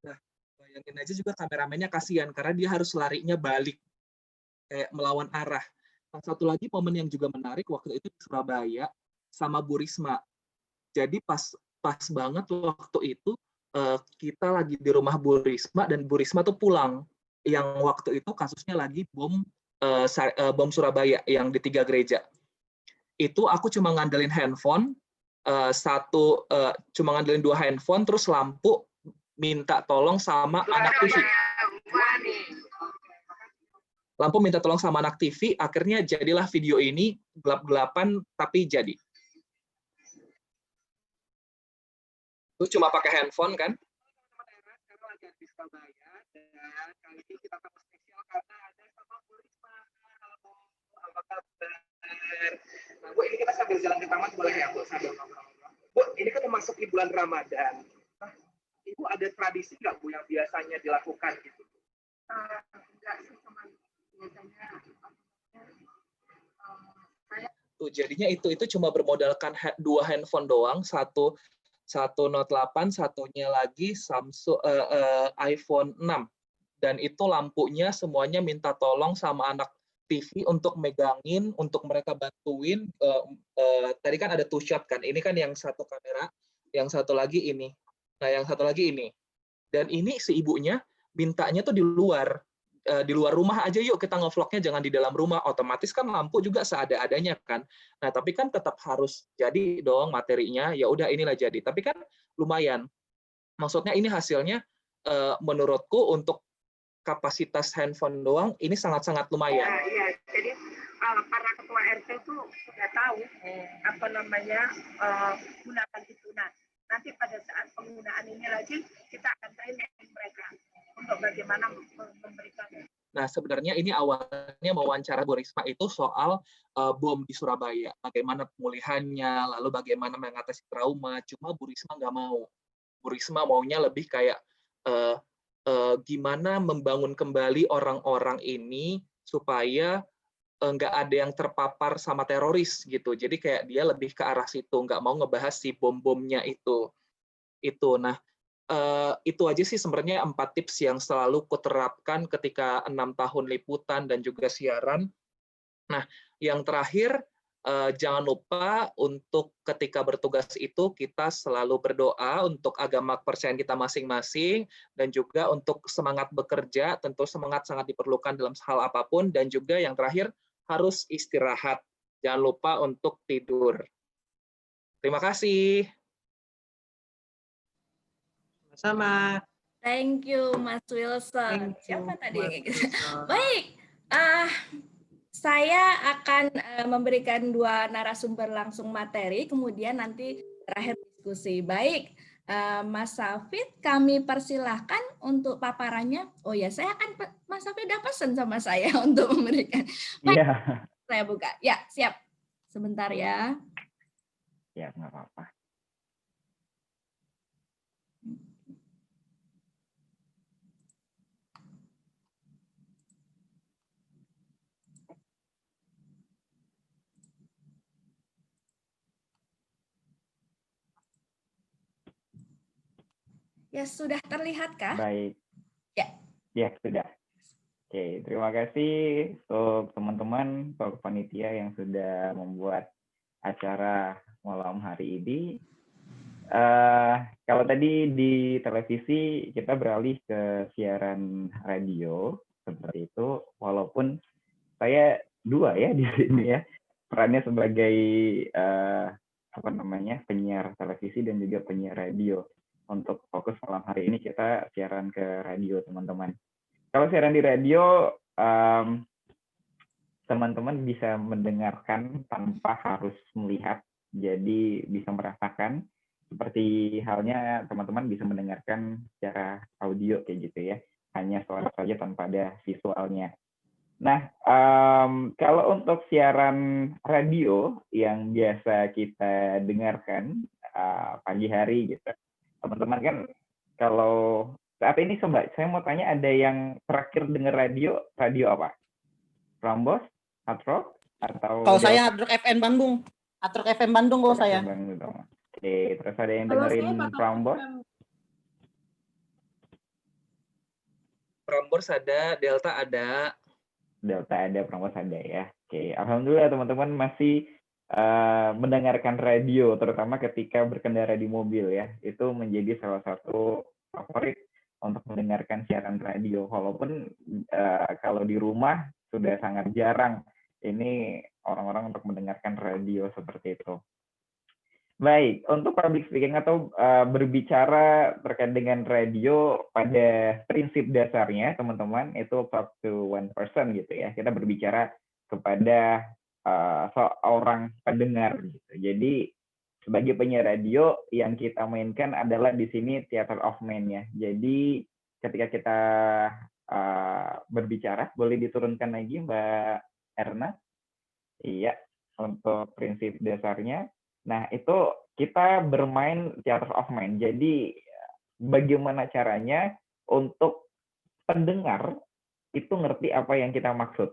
Nah, bayangin aja juga kameramennya kasihan karena dia harus larinya balik, kayak melawan arah. Nah, satu lagi momen yang juga menarik waktu itu di Surabaya sama Bu Risma. Jadi pas banget waktu itu kita lagi di rumah Bu Risma dan Bu Risma tuh pulang. Yang waktu itu kasusnya lagi bom Surabaya yang di 3 gereja. Itu aku cuma ngandelin handphone, cuma ngandelin 2 handphone, terus lampu minta tolong sama anak TV. Lampu minta tolong sama anak TV, akhirnya jadilah video ini gelap-gelapan tapi jadi. Itu cuma pakai handphone kan? Sekarang lagi di Surabaya dan kali ini kita tamu spesial karena ada sama Bu Risma. Halo Bu, apa kabar? Nah, Bu, ini kita sambil jalan ke taman boleh ya, Bu? Sambil ngobrol-ngobrol. Bu, ini kan memasuki bulan Ramadan. Nah, Ibu ada tradisi nggak, Bu, yang biasanya dilakukan gitu? Enggak sih, teman. Biasanya tuh jadinya itu cuma bermodalkan 2 handphone doang, satu Note 8, satunya lagi Samsung iPhone 6, dan itu lampunya semuanya minta tolong sama anak TV untuk megangin, untuk mereka bantuin. Tadi kan ada 2 shot kan, ini kan yang satu kamera, yang satu lagi ini, nah yang satu lagi ini, dan ini si ibunya mintanya tuh di luar rumah aja yuk kita nge-vlognya, jangan di dalam rumah. Otomatis kan lampu juga seada-adanya kan. Nah, tapi kan tetap harus jadi dong materinya. Ya udah inilah jadi. Tapi kan lumayan. Maksudnya ini hasilnya menurutku untuk kapasitas handphone doang, ini sangat-sangat lumayan. Nah, iya, jadi para ketua RT itu sudah tahu apa namanya gunakan itu. Nah, nanti pada saat penggunaan ini lagi kita akan training mereka untuk bagaimana memberikan. Nah, sebenarnya ini awalnya wawancara Bu Risma itu soal bom di Surabaya, bagaimana pemulihannya, lalu bagaimana mengatasi trauma. Cuma Bu Risma nggak mau. Bu Risma maunya lebih kayak gimana membangun kembali orang-orang ini supaya nggak ada yang terpapar sama teroris gitu. Jadi kayak dia lebih ke arah situ, nggak mau ngebahas si bom-bomnya itu. Nah, itu aja sih sebenarnya 4 tips yang selalu kuterapkan ketika 6 tahun liputan dan juga siaran. Nah, yang terakhir, jangan lupa untuk ketika bertugas itu kita selalu berdoa untuk agama kepercayaan kita masing-masing, dan juga untuk semangat bekerja, tentu semangat sangat diperlukan dalam hal apapun, dan juga yang terakhir harus istirahat. Jangan lupa untuk tidur. Terima kasih. Sama. Thank you, Mas Wilson. Siapa tadi yang kayak gitu? Baik, saya akan memberikan 2 narasumber langsung materi, kemudian nanti terakhir diskusi. Baik, Mas Safid, kami persilahkan untuk paparannya. Oh ya, saya akan, Mas Safid udah pesan sama saya untuk memberikan. Baik, saya buka. Ya, siap. Sebentar ya. Ya, nggak apa-apa. Ya, sudah terlihatkah? Baik. Ya. Ya, sudah. Oke, terima kasih untuk teman-teman, untuk panitia yang sudah membuat acara malam hari ini. Kalau tadi di televisi kita beralih ke siaran radio seperti itu, walaupun saya 2 ya di sini ya, perannya sebagai penyiar televisi dan juga penyiar radio. Untuk fokus malam hari ini kita siaran ke radio, teman-teman. Kalau siaran di radio, teman-teman bisa mendengarkan tanpa harus melihat, jadi bisa merasakan, seperti halnya teman-teman bisa mendengarkan secara audio kayak gitu ya, hanya suara saja tanpa ada visualnya. Nah, kalau untuk siaran radio yang biasa kita dengarkan pagi hari gitu, teman-teman kan kalau saat ini coba saya mau tanya, ada yang terakhir dengar radio apa? Prambors, Hard Rock, atau kalau saya Hard Rock FM Bandung. Hard Rock FM Bandung kalau saya. Oke, terus ada yang dengerin Prambors? Prambors ada, Delta ada. Prambors ada ya. Oke, alhamdulillah teman-teman masih mendengarkan radio, terutama ketika berkendara di mobil ya. Itu menjadi salah satu favorit untuk mendengarkan siaran radio. Walaupun kalau di rumah sudah sangat jarang ini orang-orang untuk mendengarkan radio seperti itu. Baik, untuk public speaking atau berbicara terkait dengan radio, pada prinsip dasarnya teman-teman itu talk to one person gitu ya. Kita berbicara kepada seorang pendengar gitu. Jadi sebagai penyiar radio yang kita mainkan adalah di sini theater of man ya. Jadi ketika kita berbicara, boleh diturunkan lagi Mbak Erna. Iya, untuk prinsip dasarnya. Nah, itu kita bermain theater of mind. Jadi bagaimana caranya untuk pendengar itu ngerti apa yang kita maksud.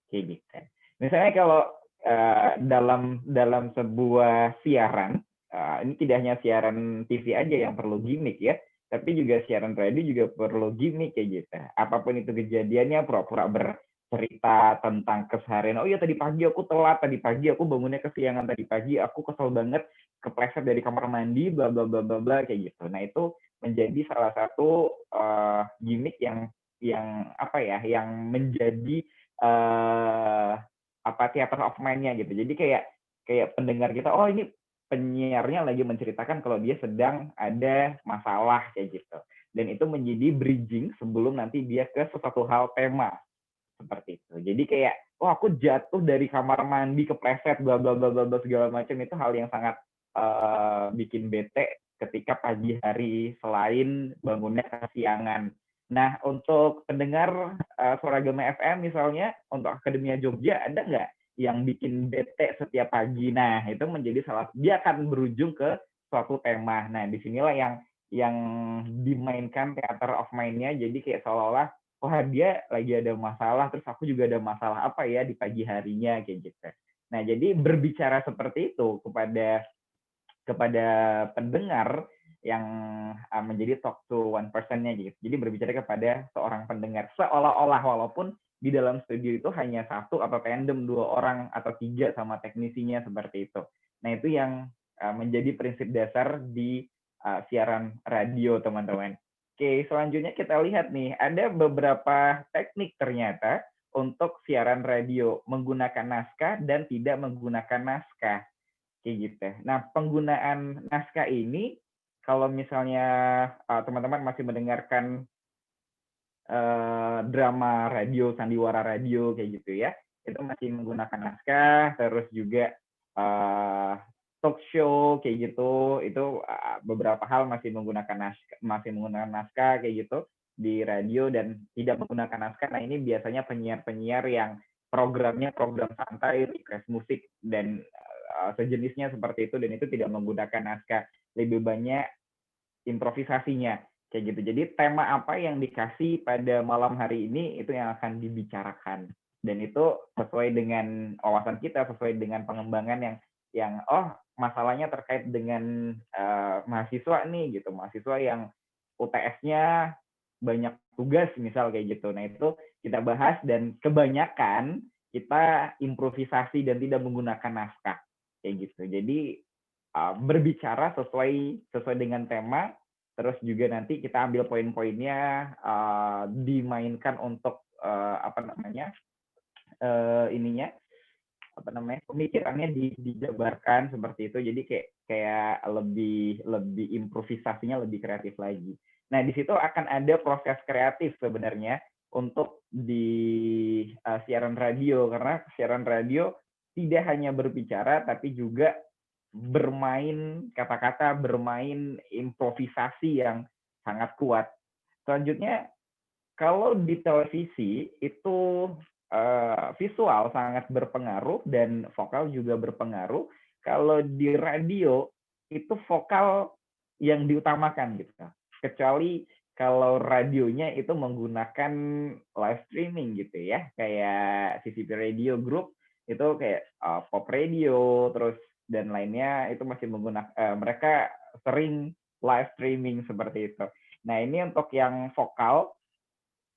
Kayak gitu. Misalnya kalau dalam sebuah siaran, ini tidak hanya siaran TV aja yang perlu gimmick ya, tapi juga siaran radio juga perlu gimmick kayak gitu. Apapun itu kejadiannya, pura-pura bercerita tentang keseharian. Oh iya, tadi pagi aku telat, tadi pagi aku bangunnya kesiangan, tadi pagi aku kesel banget kepleset dari kamar mandi, bla bla bla bla bla kayak gitu. Nah, itu menjadi salah satu gimmick yang menjadi theater of mind-nya gitu. Jadi kayak pendengar kita, oh ini penyiarnya lagi menceritakan kalau dia sedang ada masalah kayak gitu. dan itu menjadi bridging sebelum nanti dia ke sesuatu hal tema seperti itu. Jadi kayak, oh aku jatuh dari kamar mandi kepleset bla bla bla bla segala macam, itu hal yang sangat bikin bete ketika pagi hari selain bangunnya kesiangan. Nah, untuk pendengar Suara Gema FM misalnya, untuk Akademia Jogja, ada nggak yang bikin bete setiap pagi? Nah, itu menjadi dia akan berujung ke suatu tema. Nah, disinilah yang dimainkan theater of mind-nya, jadi kayak seolah-olah, wah dia lagi ada masalah, terus aku juga ada masalah apa ya di pagi harinya, kayak gitu. Nah, jadi berbicara seperti itu kepada pendengar yang menjadi talk to one person-nya gitu. Jadi berbicara kepada seorang pendengar seolah-olah, walaupun di dalam studio itu hanya satu atau tandem 2 orang atau 3 sama teknisinya seperti itu. Nah, itu yang menjadi prinsip dasar di siaran radio, teman-teman. Oke, selanjutnya kita lihat nih, ada beberapa teknik ternyata untuk siaran radio menggunakan naskah dan tidak menggunakan naskah. Kayak gitu. Nah, penggunaan naskah ini, kalau misalnya teman-teman masih mendengarkan drama radio, sandiwara radio, kayak gitu ya, itu masih menggunakan naskah, terus juga talk show, kayak gitu, itu beberapa hal masih menggunakan naskah, kayak gitu, di radio dan tidak menggunakan naskah. Nah, ini biasanya penyiar-penyiar yang programnya program santai, request musik, dan sejenisnya seperti itu, dan itu tidak menggunakan naskah, lebih banyak improvisasinya kayak gitu. Jadi tema apa yang dikasih pada malam hari ini itu yang akan dibicarakan, dan itu sesuai dengan wawasan kita, sesuai dengan pengembangan yang masalahnya terkait dengan mahasiswa nih gitu, mahasiswa yang UTS-nya banyak tugas misal kayak gitu. Nah, itu kita bahas, dan kebanyakan kita improvisasi dan tidak menggunakan naskah kayak gitu. Jadi berbicara sesuai dengan tema, terus juga nanti kita ambil poin-poinnya, dimainkan untuk pemikirannya dijabarkan seperti itu. Jadi kayak lebih improvisasinya lebih kreatif lagi. Nah, di situ akan ada proses kreatif sebenarnya untuk di siaran radio, karena siaran radio tidak hanya berbicara tapi juga bermain kata-kata, bermain improvisasi yang sangat kuat. Selanjutnya, kalau di televisi itu visual sangat berpengaruh dan vokal juga berpengaruh. Kalau di radio itu vokal yang diutamakan gitu. Kecuali kalau radionya itu menggunakan live streaming gitu ya, kayak CCP Radio Group itu kayak Pop Radio, terus dan lainnya itu masih menggunakan, mereka sering live streaming seperti itu. Nah, ini untuk yang vokal,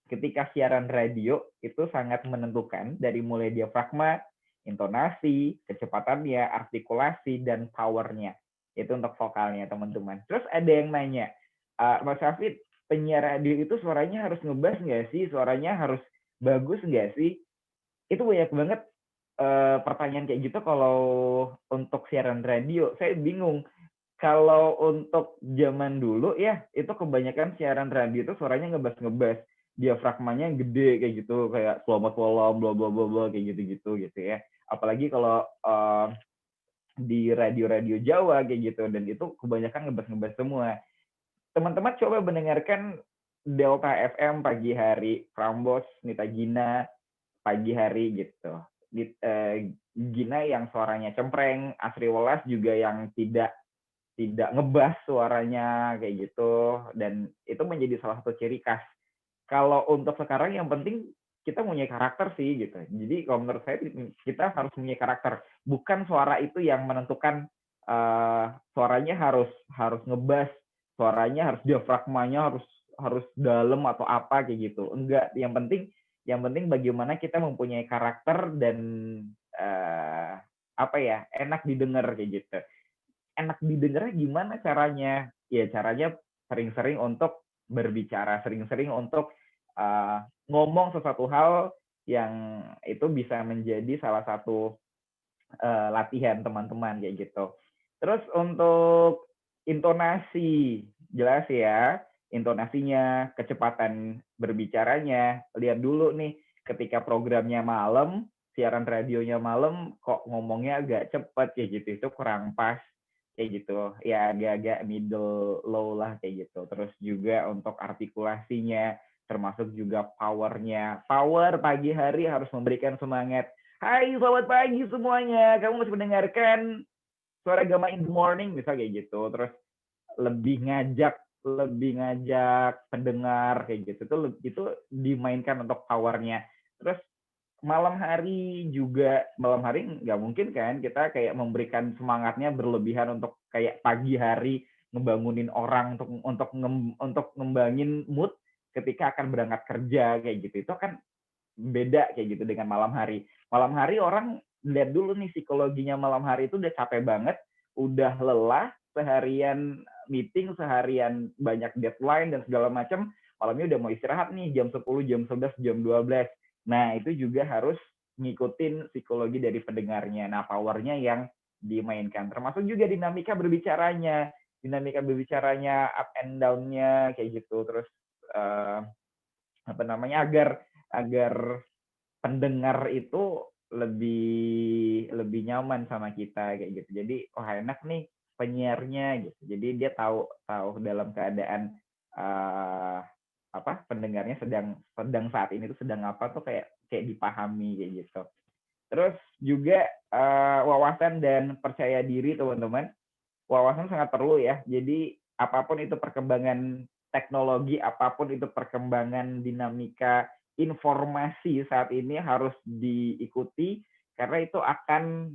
ketika siaran radio itu sangat menentukan dari mulai diafragma, intonasi, kecepatannya, artikulasi, dan powernya. Itu untuk vokalnya, teman-teman. Terus ada yang nanya, Mas Hafid, penyiar radio itu suaranya harus ngebas nggak sih? Suaranya harus bagus nggak sih? Itu banyak banget pertanyaan kayak gitu kalau untuk siaran radio. Saya bingung. Kalau untuk zaman dulu ya, itu kebanyakan siaran radio itu suaranya ngebas-ngebas, diafragmanya gede kayak gitu, kayak selamat malam bla bla bla bla kayak gitu ya. Apalagi kalau di radio-radio Jawa kayak gitu, dan itu kebanyakan ngebas-ngebas semua. Teman-teman coba mendengarkan Delta FM pagi hari, Prambos, Nita Gina pagi hari gitu. Gina yang suaranya cempreng, Asri Welas juga yang tidak ngebas suaranya kayak gitu, dan itu menjadi salah satu ciri khas. Kalau untuk sekarang yang penting kita punya karakter sih gitu. Jadi kalau menurut saya kita harus punya karakter, bukan suara itu yang menentukan suaranya harus ngebas, suaranya harus diafragmanya harus dalam atau apa kayak gitu. Enggak, yang penting bagaimana kita mempunyai karakter dan enak didengar kayak gitu. Enak didengarnya gimana caranya? Ya caranya sering-sering untuk berbicara, sering-sering untuk ngomong sesuatu hal yang itu bisa menjadi salah satu latihan teman-teman kayak gitu. Terus untuk intonasi, jelas ya, intonasinya, kecepatan berbicaranya. Lihat dulu nih, ketika programnya malam, siaran radionya malam, kok ngomongnya agak cepat kayak gitu, itu kurang pas kayak gitu. Ya agak-agak middle low lah kayak gitu. Terus juga untuk artikulasinya, termasuk juga powernya. Power pagi hari harus memberikan semangat. Hai, selamat pagi semuanya. Kamu masih mendengarkan Suara Gama in the Morning, misalnya kayak gitu. Terus lebih ngajak pendengar kayak gitu. Itu dimainkan untuk powernya. Terus malam hari nggak mungkin kan kita kayak memberikan semangatnya berlebihan untuk kayak pagi hari ngebangunin orang untuk ngembangin mood ketika akan berangkat kerja kayak gitu. Itu kan beda kayak gitu dengan malam hari. Malam hari orang lihat dulu nih psikologinya, malam hari itu udah capek banget, udah lelah, seharian meeting, seharian banyak deadline dan segala macam, malamnya udah mau istirahat nih jam 10, jam 11, jam 12. Nah, itu juga harus ngikutin psikologi dari pendengarnya. Nah, powernya yang dimainkan. Termasuk juga dinamika berbicaranya up and down-nya kayak gitu. Terus agar pendengar itu lebih nyaman sama kita kayak gitu. Jadi enak nih penyiarnya gitu. Jadi dia tahu dalam keadaan pendengarnya sedang saat ini tuh sedang apa tuh kayak dipahami kayak gitu. Terus juga wawasan dan percaya diri, teman-teman. Wawasan sangat perlu ya. Jadi apapun itu perkembangan teknologi, apapun itu perkembangan dinamika informasi saat ini harus diikuti, karena itu akan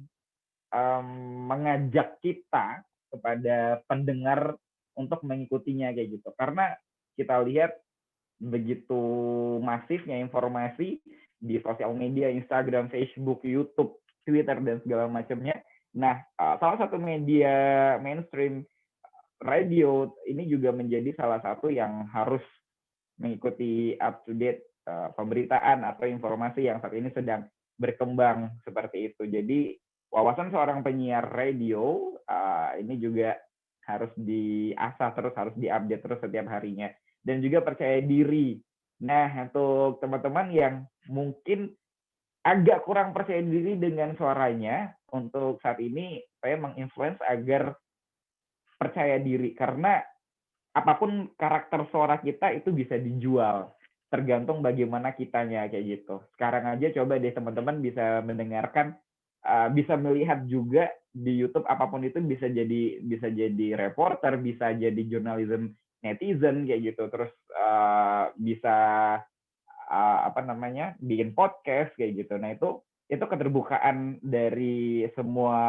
mengajak kita kepada pendengar untuk mengikutinya kayak gitu. Karena kita lihat begitu masifnya informasi di sosial media, Instagram, Facebook, YouTube, Twitter, dan segala macamnya. Nah, salah satu media mainstream, radio, ini juga menjadi salah satu yang harus mengikuti up-to-date pemberitaan atau informasi yang saat ini sedang berkembang seperti itu. Jadi wawasan seorang penyiar radio ini juga harus diasah terus, harus diupdate terus setiap harinya. Dan juga percaya diri. Nah, untuk teman-teman yang mungkin agak kurang percaya diri dengan suaranya, untuk saat ini saya menginfluence agar percaya diri, karena apapun karakter suara kita itu bisa dijual, tergantung bagaimana kitanya kayak gitu. Sekarang aja coba deh teman-teman bisa mendengarkan, bisa melihat juga di YouTube, apapun itu bisa jadi reporter, bisa jadi journalism netizen kayak gitu, terus bisa bikin podcast kayak gitu. Nah, itu keterbukaan dari semua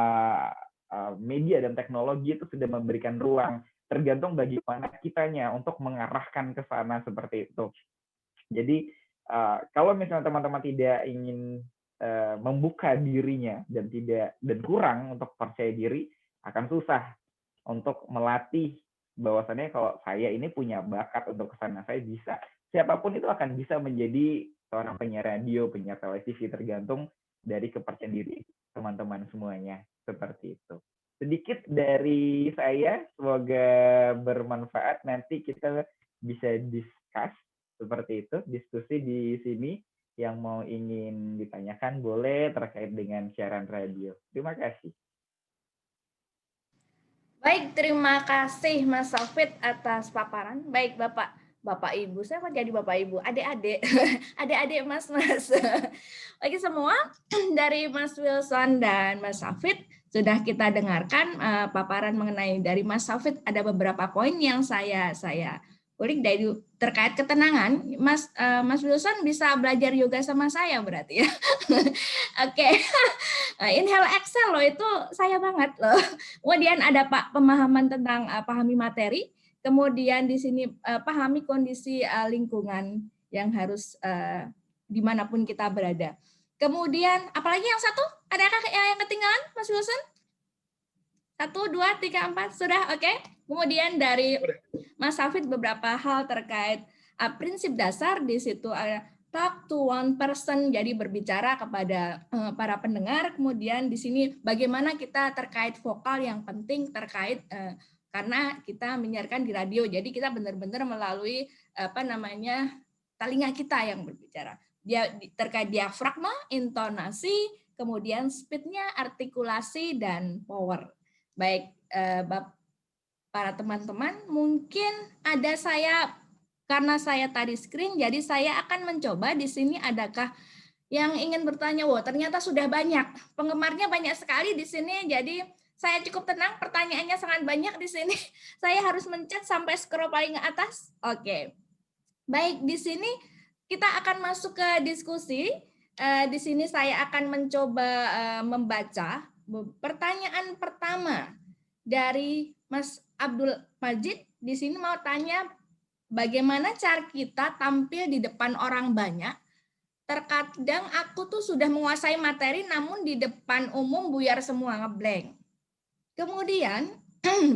media dan teknologi itu sudah memberikan ruang, tergantung bagaimana kitanya untuk mengarahkan ke sana seperti itu. Jadi kalau misalnya teman-teman tidak ingin membuka dirinya dan kurang untuk percaya diri, akan susah untuk melatih bahwasannya kalau saya ini punya bakat untuk ke sana, saya bisa. Siapapun itu akan bisa menjadi seorang penyiar radio, penyiar televisi, tergantung dari kepercayaan diri teman-teman semuanya. Seperti itu. Sedikit dari saya, semoga bermanfaat. Nanti kita bisa discuss seperti itu, diskusi di sini. Yang mau ingin ditanyakan boleh terkait dengan siaran radio. Terima kasih. Baik, terima kasih Mas Safit atas paparan. Baik, Bapak Ibu, saya kok jadi Bapak Ibu, adik-adik, adik-adik Mas. Bagi semua, dari Mas Wilson dan Mas Safit sudah kita dengarkan paparan mengenai dari Mas Safit. Ada beberapa poin yang saya ulik dari terkait ketenangan. Mas Wilson bisa belajar yoga sama saya berarti ya. Oke. Inhale exhale loh, itu saya banget loh. Kemudian ada pemahaman tentang pahami materi. Kemudian di sini pahami kondisi lingkungan yang harus dimanapun kita berada. Kemudian apalagi yang satu? Adakah yang ketinggalan, Mas Wilson? 1, 2, 3, 4 sudah oke. Kemudian dari Mas Safit beberapa hal terkait prinsip dasar di situ ada talk to one person, jadi berbicara kepada para pendengar. Kemudian di sini bagaimana kita terkait vokal yang penting terkait karena kita menyiarkan di radio. Jadi kita benar-benar melalui telinga kita yang berbicara. Dia terkait diafragma, intonasi, kemudian speed-nya, artikulasi, dan power. Baik, para teman-teman, mungkin ada karena saya tadi screen, jadi saya akan mencoba di sini adakah yang ingin bertanya. Wah, ternyata sudah banyak. Penggemarnya banyak sekali di sini, jadi saya cukup tenang, pertanyaannya sangat banyak di sini. Saya harus mencet sampai scroll paling atas. Oke. Baik, di sini kita akan masuk ke diskusi. Di sini saya akan mencoba membaca pertanyaan pertama dari Mas Abdul Majid. Di sini mau tanya, bagaimana cara kita tampil di depan orang banyak? Terkadang aku tuh sudah menguasai materi, namun di depan umum buyar semua, ngeblank. Kemudian,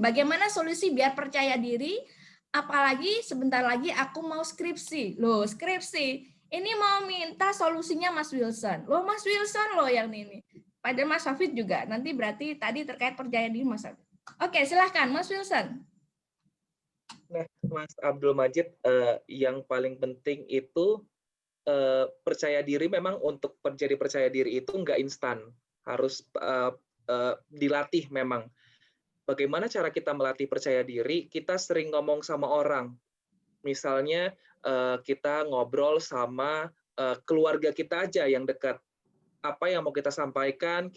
bagaimana solusi biar percaya diri? Apalagi sebentar lagi aku mau skripsi. Loh, skripsi. Ini mau minta solusinya Mas Wilson. Loh, Mas Wilson loh yang ini. Pada Mas Hafid juga. Nanti berarti tadi terkait percaya diri Mas Hafid. Oke, silahkan Mas Wilson. Nah, Mas Abdul Majid, yang paling penting itu percaya diri. Memang untuk menjadi percaya diri itu nggak instan. Harus dilatih memang. Bagaimana cara kita melatih percaya diri? Kita sering ngomong sama orang. Misalnya kita ngobrol sama keluarga kita aja yang dekat. Apa yang mau kita sampaikan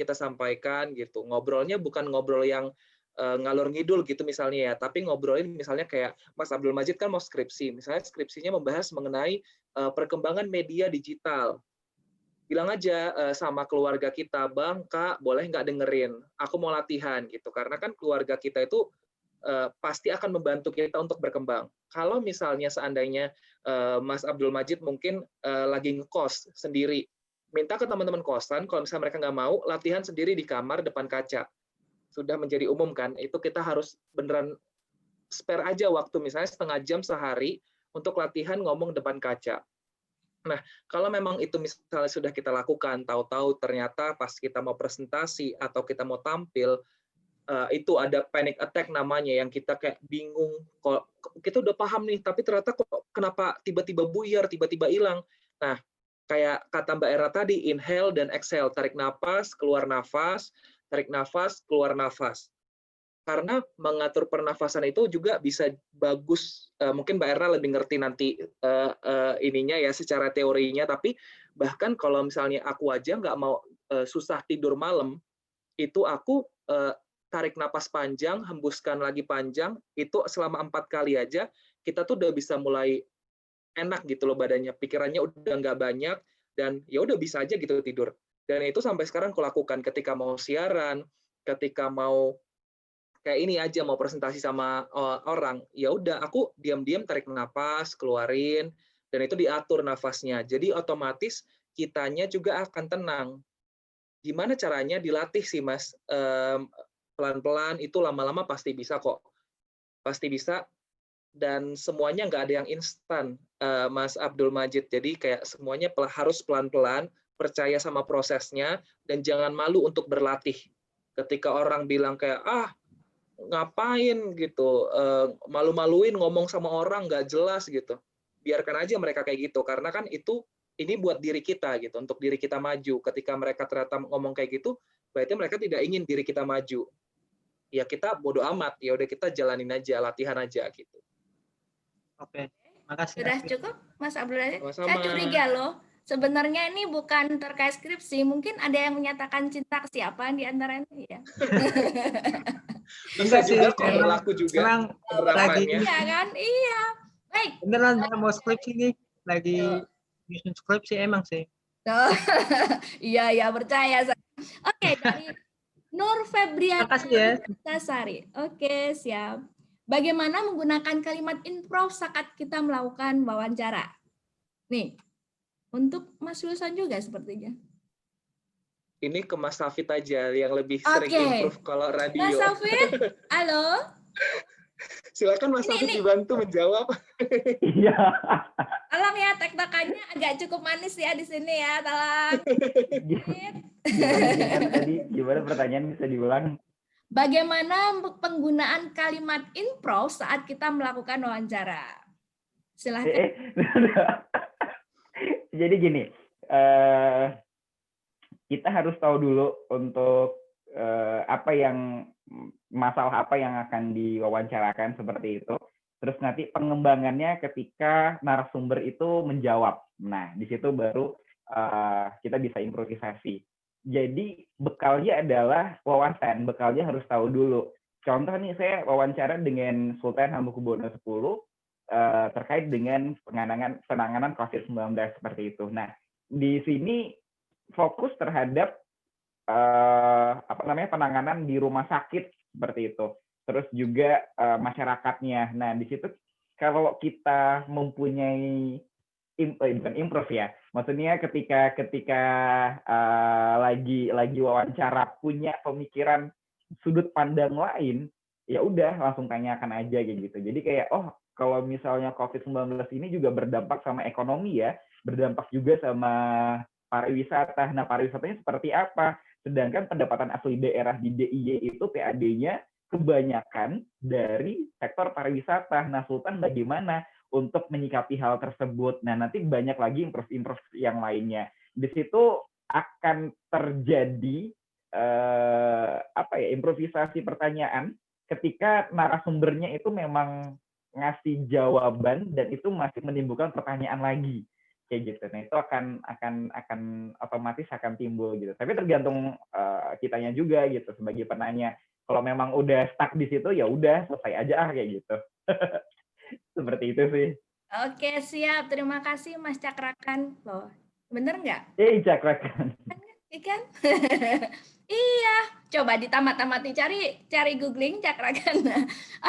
gitu. Ngobrolnya bukan ngobrol yang ngalor ngidul gitu misalnya ya, tapi ngobrolin misalnya kayak Mas Abdul Majid kan mau skripsi. Misalnya skripsinya membahas mengenai perkembangan media digital. Bilang aja sama keluarga kita, Bang, Kak, boleh nggak dengerin? Aku mau latihan gitu. Karena kan keluarga kita itu pasti akan membantu kita untuk berkembang. Kalau misalnya seandainya Mas Abdul Majid mungkin lagi ngekos sendiri, minta ke teman-teman kosan, kalau misalnya mereka nggak mau, latihan sendiri di kamar depan kaca. Sudah menjadi umum kan, itu kita harus beneran spare aja waktu, misalnya setengah jam sehari untuk latihan ngomong depan kaca. Nah, kalau memang itu misalnya sudah kita lakukan, tahu-tahu ternyata pas kita mau presentasi atau kita mau tampil, itu ada panic attack namanya, yang kita kayak bingung, kok kita udah paham nih, tapi ternyata kok kenapa tiba-tiba buyar, tiba-tiba hilang. Nah, kayak kata Mbak Era tadi, inhale dan exhale, tarik nafas, keluar nafas, tarik nafas, keluar nafas. Karena mengatur pernafasan itu juga bisa bagus, mungkin Mbak Erna lebih ngerti nanti ininya ya secara teorinya, tapi bahkan kalau misalnya aku aja nggak mau susah tidur malam, itu aku tarik napas panjang, hembuskan lagi panjang, itu selama 4 kali aja, kita tuh udah bisa mulai enak gitu loh badannya, pikirannya udah nggak banyak, dan ya udah bisa aja gitu tidur. Dan itu sampai sekarang aku lakukan ketika mau siaran, ketika mau kayak ini aja mau presentasi sama orang, ya udah aku diam-diam tarik nafas, keluarin, dan itu diatur nafasnya. Jadi otomatis kitanya juga akan tenang. Gimana caranya? Dilatih sih Mas, pelan-pelan, itu lama-lama pasti bisa kok. Pasti bisa, dan semuanya nggak ada yang instan, Mas Abdul Majid. Jadi kayak semuanya harus pelan-pelan, percaya sama prosesnya, dan jangan malu untuk berlatih. Ketika orang bilang kayak, ngapain gitu, malu-maluin ngomong sama orang nggak jelas gitu, biarkan aja mereka kayak gitu, karena kan ini buat diri kita gitu, untuk diri kita maju. Ketika mereka ternyata ngomong kayak gitu, berarti mereka tidak ingin diri kita maju. Ya kita bodo amat, ya udah kita jalanin aja, latihan aja gitu. Oke, makasih. Sudah cukup Mas Abdul Aziz? Saya curiga loh, sebenarnya ini bukan terkait skripsi, mungkin ada yang menyatakan cinta ke siapa di antara ini ya. Bisa juga kok, berlaku juga lagi. Iya kan? Iya. Baik. Beneran mau skripsi nih, lagi nyusun skripsi emang sih. Iya, percaya. Oke, dari Nur Febriana Sari. Oke, siap. Bagaimana menggunakan kalimat improv saat kita melakukan wawancara? Nih, untuk Mas Wilson juga sepertinya. Ini ke Mas Hafid aja yang lebih sering improve kalau radio. Mas Hafid, halo. Silakan Mas Hafid dibantu menjawab. Iya. Tolong ya, tektokannya agak cukup manis ya di sini ya, tolong. Gimana pertanyaan bisa diulang? Bagaimana penggunaan kalimat improv saat kita melakukan wawancara? Silahkan. Jadi gini, kita harus tahu dulu untuk masalah apa yang akan diwawancarakan seperti itu. Terus nanti pengembangannya ketika narasumber itu menjawab. Nah, di situ baru kita bisa improvisasi. Jadi bekalnya adalah wawasan, bekalnya harus tahu dulu. Contoh nih, saya wawancara dengan Sultan Hamengkubuwono X terkait dengan penanganan COVID-19 seperti itu. Nah, di sini fokus terhadap penanganan di rumah sakit seperti itu. Terus juga masyarakatnya. Nah, di situ kalau kita mempunyai bukan improv ya, maksudnya ketika lagi wawancara punya pemikiran sudut pandang lain, ya udah langsung tanyakan aja gitu. Jadi kayak kalau misalnya COVID-19 ini juga berdampak sama ekonomi ya, berdampak juga sama pariwisata. Nah, pariwisatanya seperti apa? Sedangkan pendapatan asli daerah di DIY itu PAD-nya kebanyakan dari sektor pariwisata. Nah, Sultan bagaimana untuk menyikapi hal tersebut? Nah, nanti banyak lagi improv yang lainnya. Di situ akan terjadi improvisasi pertanyaan ketika narasumbernya itu memang ngasih jawaban dan itu masih menimbulkan pertanyaan lagi kayak gitu. Nah, itu akan otomatis akan timbul gitu. Tapi tergantung kitanya juga gitu sebagai penanya. Kalau memang udah stuck di situ ya udah selesai aja kayak gitu. Seperti itu sih. Oke, siap. Terima kasih Mas Cakrakan. Loh, bener nggak? Cakrakan. Ikan? Iya. Coba ditamat-tamati, cari googling Cakrakan.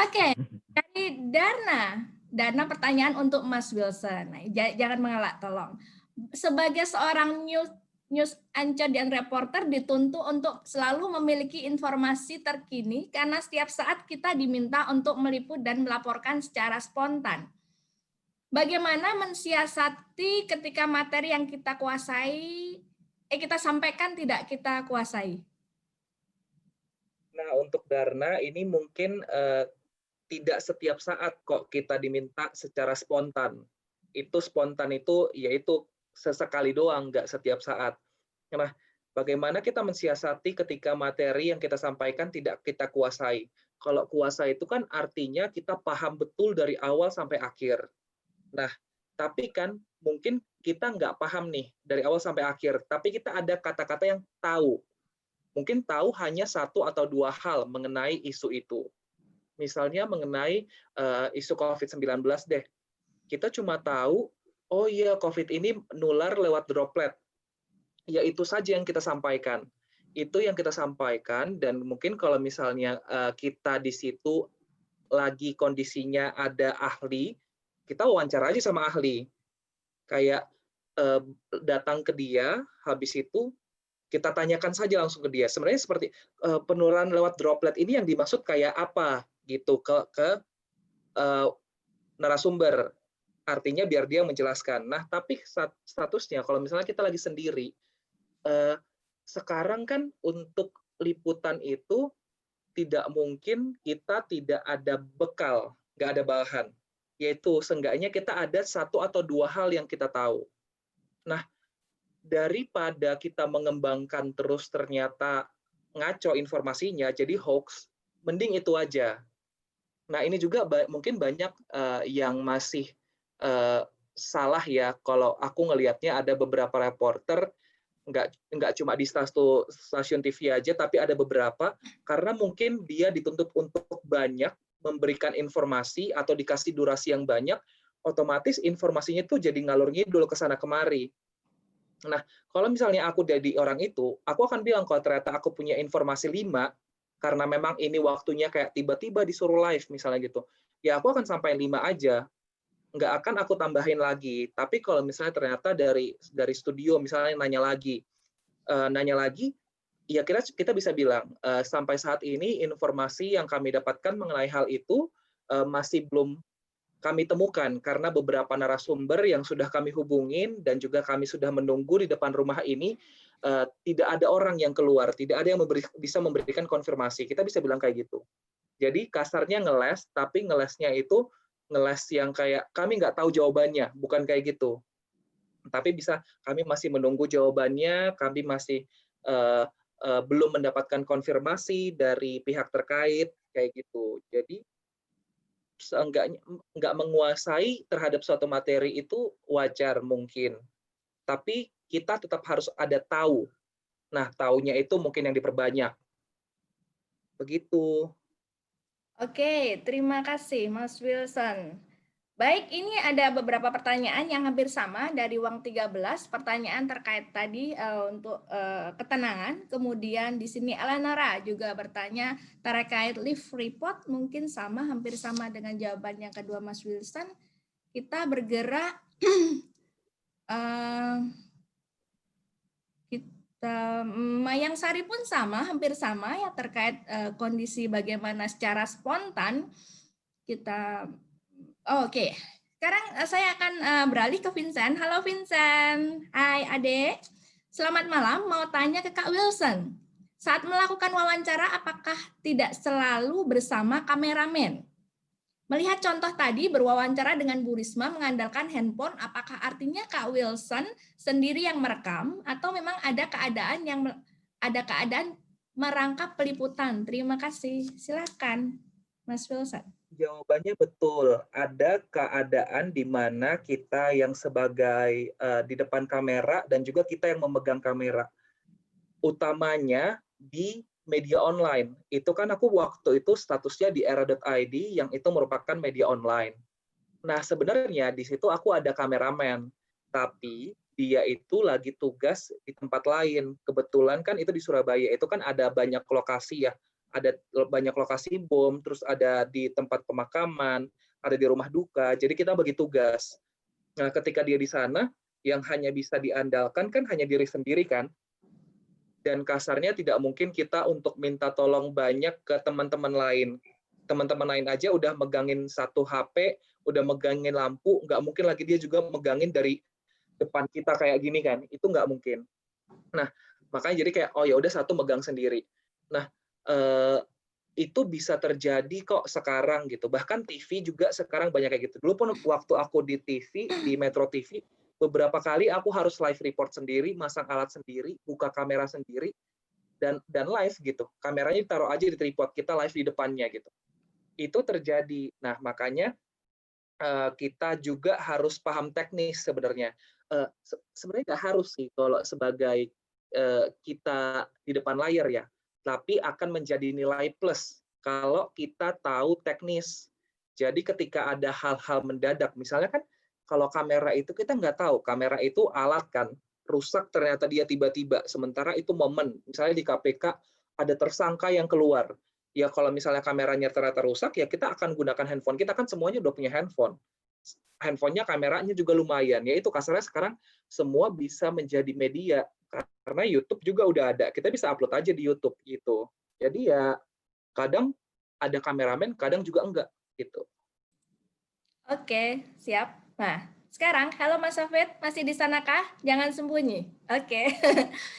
Oke, dari Dana pertanyaan untuk Mas Wilson. Nah, jangan mengelak, tolong. Sebagai seorang news anchor dan reporter dituntut untuk selalu memiliki informasi terkini karena setiap saat kita diminta untuk meliput dan melaporkan secara spontan. Bagaimana mensiasati ketika materi yang kita kuasai, kita sampaikan tidak kita kuasai? Nah, untuk Darna ini mungkin tidak setiap saat kok kita diminta secara spontan. Itu spontan itu yaitu sesekali doang, nggak setiap saat. Nah, bagaimana kita mensiasati ketika materi yang kita sampaikan tidak kita kuasai? Kalau kuasai itu kan artinya kita paham betul dari awal sampai akhir. Nah, tapi kan mungkin kita nggak paham nih dari awal sampai akhir, tapi kita ada kata-kata yang tahu. Mungkin tahu hanya satu atau dua hal mengenai isu itu. Misalnya mengenai isu COVID-19 deh. Kita cuma tahu, oh iya COVID ini nular lewat droplet. Ya itu saja yang kita sampaikan. Itu yang kita sampaikan dan mungkin kalau misalnya kita di situ lagi kondisinya ada ahli, kita wawancara aja sama ahli. Kayak datang ke dia, habis itu kita tanyakan saja langsung ke dia. Sebenarnya seperti penularan lewat droplet ini yang dimaksud kayak apa gitu ke narasumber. Artinya biar dia menjelaskan. Nah, tapi statusnya kalau misalnya kita lagi sendiri, sekarang kan untuk liputan itu tidak mungkin kita tidak ada bekal, nggak ada bahan. Yaitu seenggaknya kita ada satu atau dua hal yang kita tahu. Nah, daripada kita mengembangkan terus ternyata ngaco informasinya jadi hoax, mending itu aja. Nah, ini juga mungkin banyak yang masih salah ya. Kalau aku ngelihatnya ada beberapa reporter nggak cuma di stasiun TV aja, tapi ada beberapa karena mungkin dia dituntut untuk banyak memberikan informasi atau dikasih durasi yang banyak, otomatis informasinya tuh jadi ngalur ngidul ke sana kemari. Nah, kalau misalnya aku jadi orang itu, aku akan bilang kalau ternyata aku punya informasi 5, karena memang ini waktunya kayak tiba-tiba disuruh live misalnya gitu, ya aku akan sampai 5 aja. Nggak akan aku tambahin lagi. Tapi kalau misalnya ternyata dari studio misalnya nanya lagi, ya kita bisa bilang, sampai saat ini informasi yang kami dapatkan mengenai hal itu masih belum kami temukan karena beberapa narasumber yang sudah kami hubungin dan juga kami sudah menunggu di depan rumah ini tidak ada orang yang keluar, tidak ada yang bisa memberikan konfirmasi. Kita bisa bilang kayak gitu. Jadi kasarnya ngeles, tapi ngelesnya itu ngeles yang kayak kami nggak tahu jawabannya, bukan kayak gitu. Tapi bisa kami masih menunggu jawabannya, kami masih belum mendapatkan konfirmasi dari pihak terkait, kayak gitu. Jadi seenggaknya nggak menguasai terhadap suatu materi itu wajar mungkin. Tapi kita tetap harus ada tahu. Nah, taunya itu mungkin yang diperbanyak. Begitu. Oke, terima kasih Mas Wilson. Baik, ini ada beberapa pertanyaan yang hampir sama dari uang 13. Pertanyaan terkait tadi untuk ketenangan. Kemudian di sini Eleonora juga bertanya terkait live report, mungkin sama, hampir sama dengan jawaban yang kedua Mas Wilson. Kita bergerak Mayang Sari pun sama, hampir sama ya terkait kondisi bagaimana secara spontan kita. Oke. Sekarang saya akan beralih ke Vincent. Halo Vincent. Hai Ade. Selamat malam. Mau tanya ke Kak Wilson. Saat melakukan wawancara apakah tidak selalu bersama kameramen? Melihat contoh tadi berwawancara dengan Bu Risma mengandalkan handphone, apakah artinya Kak Wilson sendiri yang merekam atau memang ada keadaan merangkap peliputan? Terima kasih. Silakan, Mas Wilson. Jawabannya betul. Ada keadaan di mana kita yang sebagai di depan kamera dan juga kita yang memegang kamera. Utamanya di media online. Itu kan aku waktu itu statusnya di era.id yang itu merupakan media online. Nah, sebenarnya di situ aku ada kameramen, tapi dia itu lagi tugas di tempat lain. Kebetulan kan itu di Surabaya, itu kan ada banyak lokasi ya. Ada banyak lokasi bom, terus ada di tempat pemakaman, ada di rumah duka. Jadi kita bagi tugas. Nah, ketika dia di sana, yang hanya bisa diandalkan kan hanya diri sendiri kan. Dan kasarnya tidak mungkin kita untuk minta tolong banyak ke teman-teman lain. Teman-teman lain aja udah megangin satu HP, udah megangin lampu, nggak mungkin lagi dia juga megangin dari depan kita kayak gini kan. Itu nggak mungkin. Nah, makanya jadi kayak, oh ya udah satu megang sendiri. Nah, itu bisa terjadi kok sekarang gitu. Bahkan TV juga sekarang banyak kayak gitu. Dulu pun waktu aku di TV, di Metro TV, beberapa kali aku harus live report sendiri, masang alat sendiri, buka kamera sendiri, dan live gitu. Kameranya ditaruh aja di tripod, kita live di depannya gitu. Itu terjadi. Nah, makanya kita juga harus paham teknis sebenarnya. Sebenarnya nggak harus sih kalau sebagai kita di depan layar ya, tapi akan menjadi nilai plus kalau kita tahu teknis. Jadi ketika ada hal-hal mendadak, misalnya kan kalau kamera itu kita nggak tahu, kamera itu alat kan, rusak ternyata dia tiba-tiba, sementara itu momen, misalnya di KPK ada tersangka yang keluar, ya kalau misalnya kameranya ternyata rusak, ya kita akan gunakan handphone, kita kan semuanya udah punya handphone, handphonenya kameranya juga lumayan, ya itu kasarnya sekarang semua bisa menjadi media, karena YouTube juga udah ada, kita bisa upload aja di YouTube gitu, jadi ya kadang ada kameramen, kadang juga enggak gitu. Oke, siap. Nah, sekarang, halo Mas Safid, masih di sanakah? Jangan sembunyi. Oke.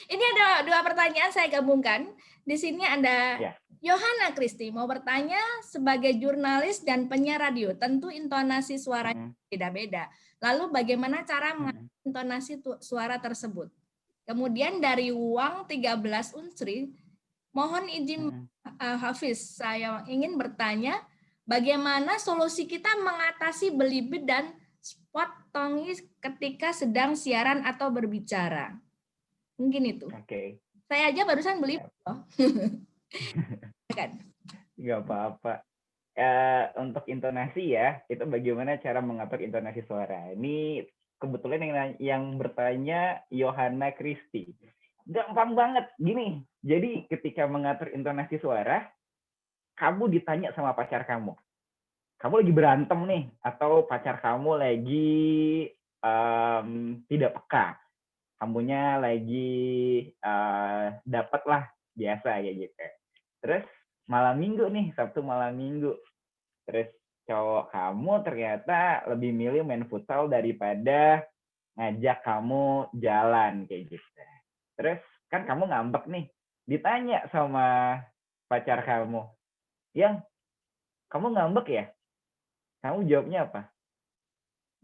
Ini ada dua pertanyaan saya gabungkan. Di sini ada Yohana Kristi mau bertanya sebagai jurnalis dan penyiar radio, tentu intonasi suaranya beda-beda. Lalu bagaimana cara mengatur intonasi suara tersebut? Kemudian dari Uang 13 Unsri, mohon izin Hafiz, saya ingin bertanya bagaimana solusi kita mengatasi belibet dan spot tongis ketika sedang siaran atau berbicara. Mungkin itu. Oke. Saya aja barusan belibet loh. Nggak apa-apa. Untuk intonasi ya, itu bagaimana cara mengatur intonasi suara. Ini kebetulan yang bertanya Yohana Kristi. Gampang banget. Gini, jadi ketika mengatur intonasi suara, kamu ditanya sama pacar kamu. Kamu lagi berantem nih, atau pacar kamu lagi tidak peka. Kamunya lagi dapat lah, biasa ya gitu. Terus malam minggu nih, Sabtu malam minggu. Terus cowok kamu ternyata lebih milih main futsal daripada ngajak kamu jalan kayak gitu. Terus kan kamu ngambek nih, ditanya sama pacar kamu, yang kamu ngambek ya? Kamu jawabnya apa?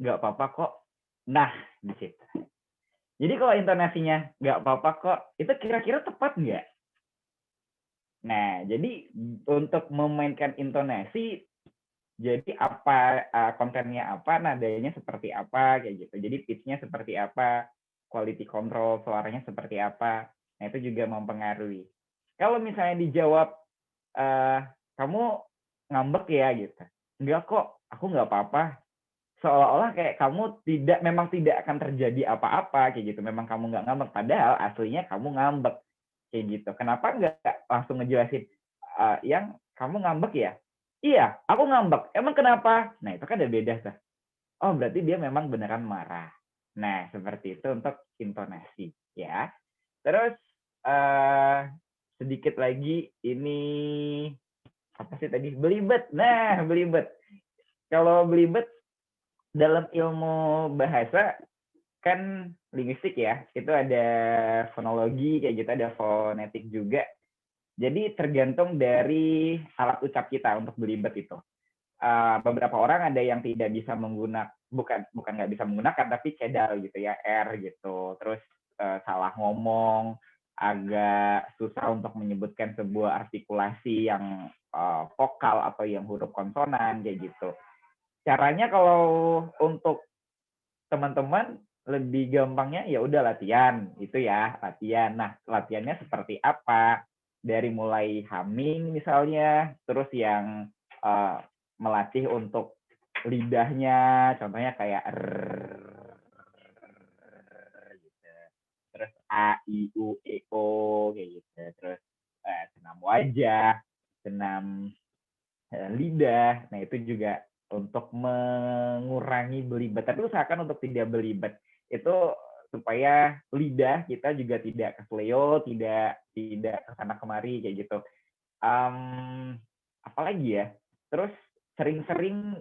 Nggak apa-apa kok. Nah, di situ. Jadi kalau intonasinya nggak apa-apa kok, itu kira-kira tepat nggak? Nah, jadi untuk memainkan intonasi, jadi apa kontennya apa, nadanya seperti apa, kayak gitu. Jadi pitch-nya seperti apa, quality control suaranya seperti apa. Nah, itu juga mempengaruhi. Kalau misalnya dijawab, kamu ngambek ya gitu. Enggak kok, aku nggak apa-apa. Seolah-olah kayak kamu memang tidak akan terjadi apa-apa kayak gitu. Memang kamu nggak ngambek, padahal aslinya kamu ngambek kayak gitu. Kenapa nggak langsung ngejelasin, yang kamu ngambek ya? Iya, aku ngambek. Emang kenapa? Nah, itu kan ada beda tuh. Oh, berarti dia memang beneran marah. Nah, seperti itu untuk intonasi ya. Terus sedikit lagi ini apa sih tadi? Belibet. Nah, belibet. Kalau belibet dalam ilmu bahasa kan linguistik ya, itu ada fonologi kayak gitu, ada fonetik juga. Jadi tergantung dari alat ucap kita untuk belibet itu. Beberapa orang ada yang tidak bisa menggunakan, bukan nggak bisa menggunakan, tapi cedal gitu ya, R gitu. Terus salah ngomong, agak susah untuk menyebutkan sebuah artikulasi yang vokal atau yang huruf konsonan kayak gitu. Caranya kalau untuk teman-teman lebih gampangnya ya udah latihan itu ya, latihan. Nah, latihannya seperti apa? Dari mulai humming misalnya, terus yang melatih untuk lidahnya, contohnya kayak gitu. Terus A, I, U, E, O kayak gitu. Terus senam wajah, senam lidah. Nah, itu juga untuk mengurangi belibet. Tapi usahakan untuk tidak belibet. Itu supaya lidah kita juga tidak kesleo, tidak kesana kemari kayak gitu. Apalagi ya? Terus sering-sering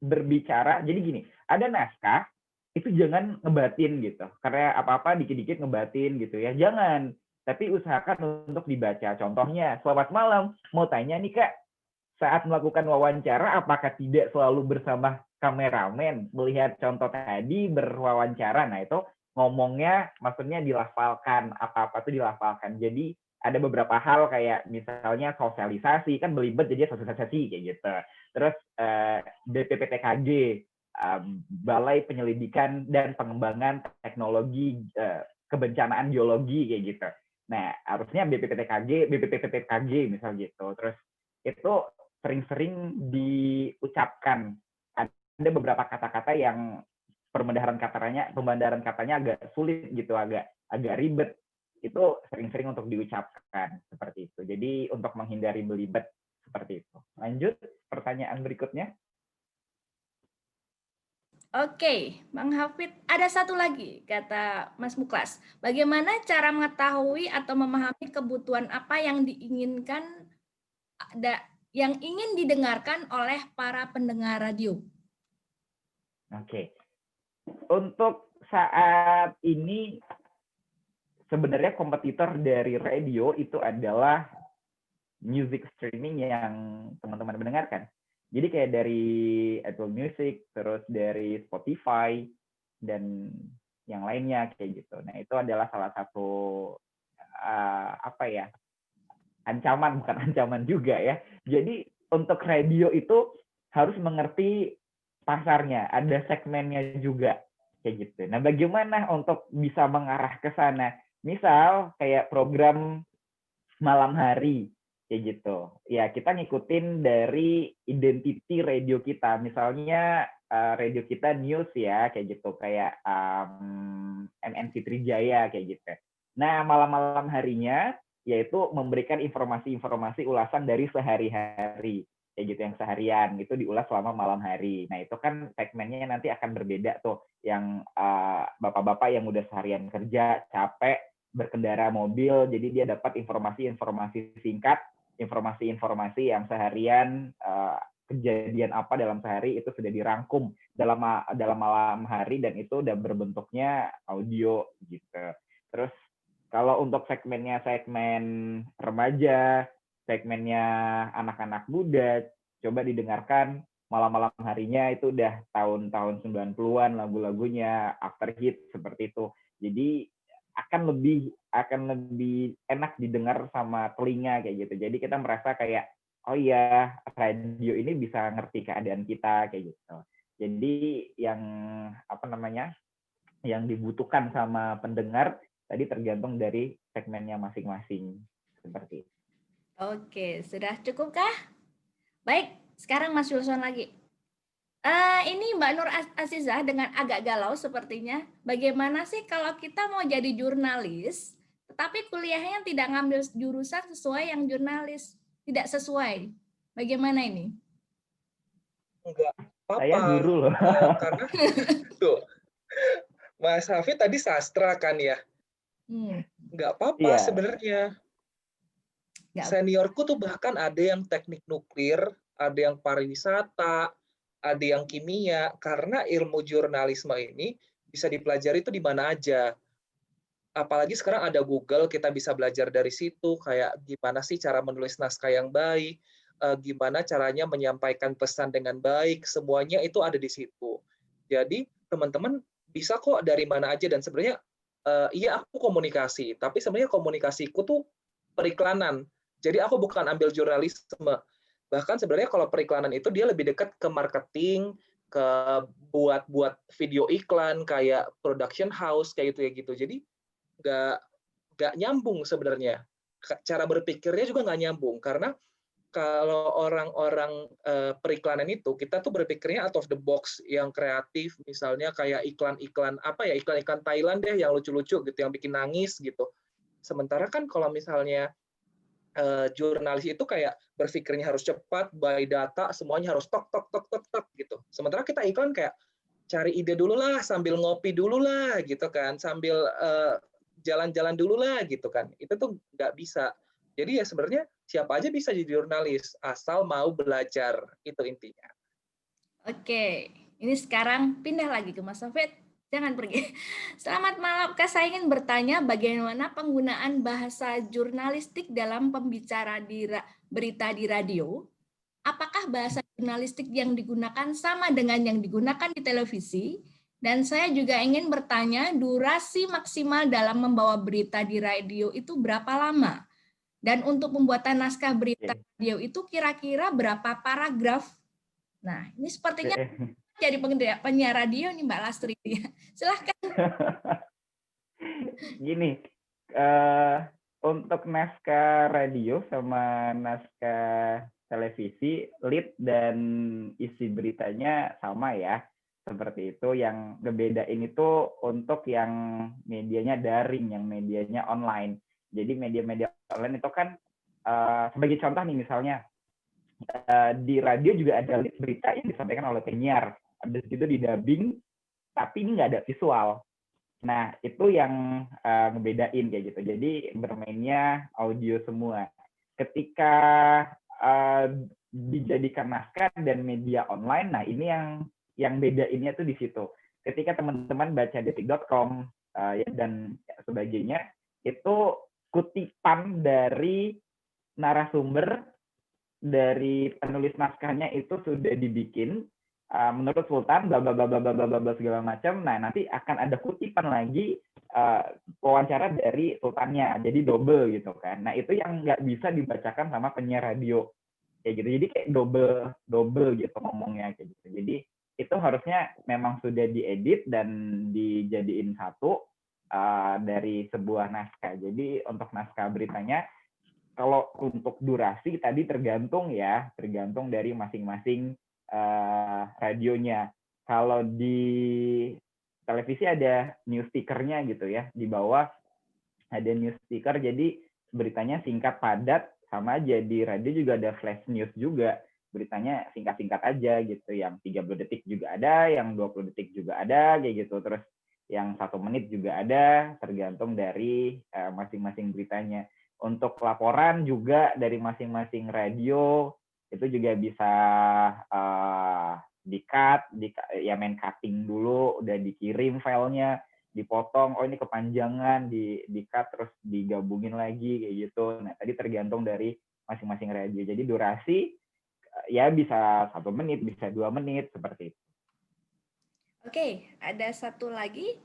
berbicara. Jadi gini, ada naskah itu jangan ngebatin gitu. Karena apa-apa dikit-dikit ngebatin gitu ya. Jangan. Tapi usahakan untuk dibaca. Contohnya, selamat malam. Mau tanya nih Kak, saat melakukan wawancara, apakah tidak selalu bersama kameramen? Melihat contoh tadi berwawancara, nah itu ngomongnya maksudnya dilafalkan, apa-apa itu dilafalkan. Jadi ada beberapa hal kayak misalnya sosialisasi, kan belibet jadi sosialisasi kayak gitu. Terus BPPTKG, Balai Penyelidikan dan Pengembangan Teknologi Kebencanaan Geologi kayak gitu. Nah, harusnya BPPTKG misal gitu. Terus itu sering-sering diucapkan. Ada beberapa kata-kata yang pembendaharan katanya agak sulit gitu, agak ribet. Itu sering-sering untuk diucapkan seperti itu. Jadi untuk menghindari belibet seperti itu. Lanjut pertanyaan berikutnya. Oke, Bang Hafid, ada satu lagi kata Mas Muklas. Bagaimana cara mengetahui atau memahami kebutuhan apa yang diinginkan yang ingin didengarkan oleh para pendengar radio? Oke. Untuk saat ini sebenarnya kompetitor dari radio itu adalah music streaming yang teman-teman mendengarkan. Jadi kayak dari Apple Music, terus dari Spotify, dan yang lainnya kayak gitu. Nah, itu adalah salah satu ancaman, bukan ancaman juga ya. Jadi untuk radio itu harus mengerti pasarnya, ada segmennya juga kayak gitu. Nah, bagaimana untuk bisa mengarah ke sana? Misal kayak program malam hari kayak gitu. Ya, kita ngikutin dari identity radio kita. Misalnya radio kita news ya, kayak gitu, kayak MNC Trijaya kayak gitu. Nah, malam-malam harinya yaitu memberikan informasi-informasi ulasan dari sehari-hari kayak gitu, yang seharian itu diulas selama malam hari. Nah, itu kan segmennya nanti akan berbeda tuh, yang bapak-bapak yang udah seharian kerja capek berkendara mobil, jadi dia dapat informasi-informasi singkat, informasi-informasi yang seharian kejadian apa dalam sehari itu sudah dirangkum dalam malam hari, dan itu udah berbentuknya audio gitu. Terus Kalau untuk segmennya segmen remaja, segmennya anak-anak muda, coba didengarkan malam-malam harinya itu udah tahun-tahun 90-an lagu-lagunya after hit seperti itu. Jadi akan lebih enak didengar sama telinga kayak gitu. Jadi kita merasa kayak oh iya, radio ini bisa ngerti keadaan kita kayak gitu. Jadi yang yang dibutuhkan sama pendengar tadi tergantung dari segmennya masing-masing seperti itu. Oke, sudah cukupkah? Baik, sekarang Mas Wilson lagi. Ini Mbak Nur Azizah dengan agak galau sepertinya. Bagaimana sih kalau kita mau jadi jurnalis, tetapi kuliahnya tidak ngambil jurusan sesuai yang jurnalis, tidak sesuai. Bagaimana ini? Enggak apa-apa. Saya guru loh. Karena tuh, Mas Hafid tadi sastra kan ya? Enggak apa-apa sebenarnya. Seniorku tuh bahkan ada yang teknik nuklir, ada yang pariwisata, ada yang kimia, karena ilmu jurnalisme ini bisa dipelajari itu di mana aja. Apalagi sekarang ada Google, kita bisa belajar dari situ, kayak gimana sih cara menulis naskah yang baik, gimana caranya menyampaikan pesan dengan baik, semuanya itu ada di situ. Jadi teman-teman bisa kok dari mana aja, dan sebenarnya iya aku komunikasi, tapi sebenarnya komunikasiku tuh periklanan. Jadi aku bukan ambil jurnalisme. Bahkan sebenarnya kalau periklanan itu dia lebih dekat ke marketing, ke buat video iklan kayak production house kayak gitu. Jadi nggak nyambung sebenarnya. Cara berpikirnya juga nggak nyambung karena kalau orang-orang periklanan itu kita tuh berpikirnya out of the box yang kreatif, misalnya kayak iklan-iklan iklan-iklan Thailand deh yang lucu-lucu gitu, yang bikin nangis gitu. Sementara kan kalau misalnya jurnalis itu kayak berpikirnya harus cepat, by data, semuanya harus tok gitu. Sementara kita iklan kayak cari ide dulu lah, sambil ngopi dulu lah gitu kan, sambil jalan-jalan dulu lah gitu kan. Itu tuh nggak bisa. Jadi ya sebenarnya siapa aja bisa jadi jurnalis asal mau belajar, itu intinya. Oke, ini sekarang pindah lagi ke Mas Hafid. Jangan pergi. Selamat malam, Kak. Saya ingin bertanya bagaimana penggunaan bahasa jurnalistik dalam pembicara berita di radio. Apakah bahasa jurnalistik yang digunakan sama dengan yang digunakan di televisi? Dan saya juga ingin bertanya durasi maksimal dalam membawa berita di radio itu berapa lama? Dan untuk pembuatan naskah berita radio itu kira-kira berapa paragraf? Nah, ini sepertinya jadi penyiar radio nih Mbak Lastri. Silahkan. Gini, untuk naskah radio sama naskah televisi, lead dan isi beritanya sama ya. Seperti itu. Yang ngebedain itu untuk yang medianya daring, yang medianya online. Jadi media-media online itu kan, sebagai contoh nih misalnya, di radio juga ada lead berita yang disampaikan oleh penyiar. Habis itu didubbing, tapi ini nggak ada visual. Nah, itu yang ngebedain kayak gitu. Jadi bermainnya audio semua. Ketika dijadikan naskah dan media online, nah ini yang bedainnya tuh di situ. Ketika teman-teman baca detik.com dan sebagainya, itu kutipan dari narasumber dari penulis naskahnya itu sudah dibikin menurut Sultan bla bla bla bla bla bla segala macam. Nah, nanti akan ada kutipan lagi wawancara dari Sultannya, jadi double gitu kan. Nah, itu yang nggak bisa dibacakan sama penyiar radio kayak gitu. Jadi kayak double gitu ngomongnya kayak gitu. Jadi itu harusnya memang sudah diedit dan dijadiin satu dari sebuah naskah. Jadi untuk naskah beritanya, kalau untuk durasi tadi tergantung dari masing-masing radionya. Kalau di televisi ada news sticker-nya gitu ya, di bawah ada news sticker, jadi beritanya singkat padat, sama aja. Di radio juga ada flash news juga, beritanya singkat-singkat aja gitu, yang 30 detik juga ada, yang 20 detik juga ada kayak gitu, terus yang 1 menit juga ada, tergantung dari masing-masing beritanya. Untuk laporan juga dari masing-masing radio itu juga bisa di-cut, ya main cutting dulu, udah dikirim filenya, dipotong, oh ini kepanjangan, di-cut terus digabungin lagi kayak gitu. Nah, tadi tergantung dari masing-masing radio. Jadi durasi ya bisa 1 menit, bisa 2 menit seperti itu. Oke, ada satu lagi.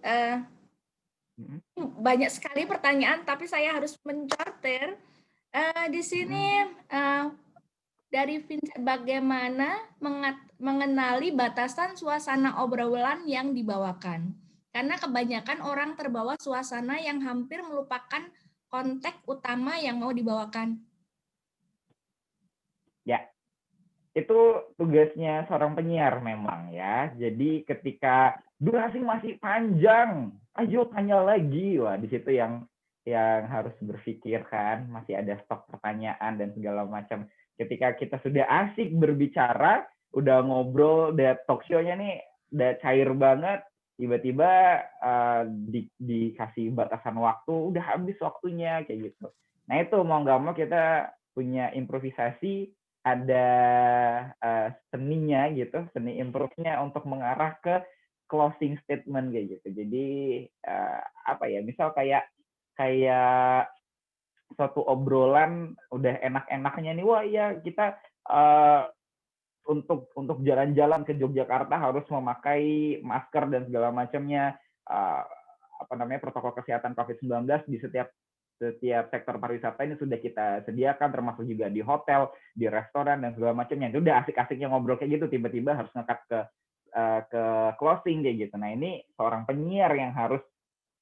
Banyak sekali pertanyaan, tapi saya harus mensortir. Di sini dari Vincent, bagaimana mengenali batasan suasana obrolan yang dibawakan? Karena kebanyakan orang terbawa suasana yang hampir melupakan konteks utama yang mau dibawakan. Ya, itu tugasnya seorang penyiar memang ya. Jadi ketika durasi masih panjang, ayo tanya lagi. Wah, di situ yang harus berpikir kan, masih ada stok pertanyaan dan segala macam. Ketika kita sudah asik berbicara, udah ngobrol, udah talk show-nya nih udah cair banget, tiba-tiba dikasih batasan waktu, udah habis waktunya kayak gitu. Nah itu mau nggak mau kita punya improvisasi, ada seninya gitu, seni improve-nya untuk mengarah ke closing statement kayak gitu. Jadi apa ya, misal kayak suatu obrolan udah enak-enaknya nih, wah iya kita untuk jalan-jalan ke Yogyakarta harus memakai masker dan segala macamnya, protokol kesehatan COVID-19 di setiap sektor pariwisata ini sudah kita sediakan, termasuk juga di hotel, di restoran dan segala macamnya. Itu udah asik-asiknya ngobrol kayak gitu, tiba-tiba harus ngekat ke closing kayak gitu. Nah ini seorang penyiar yang harus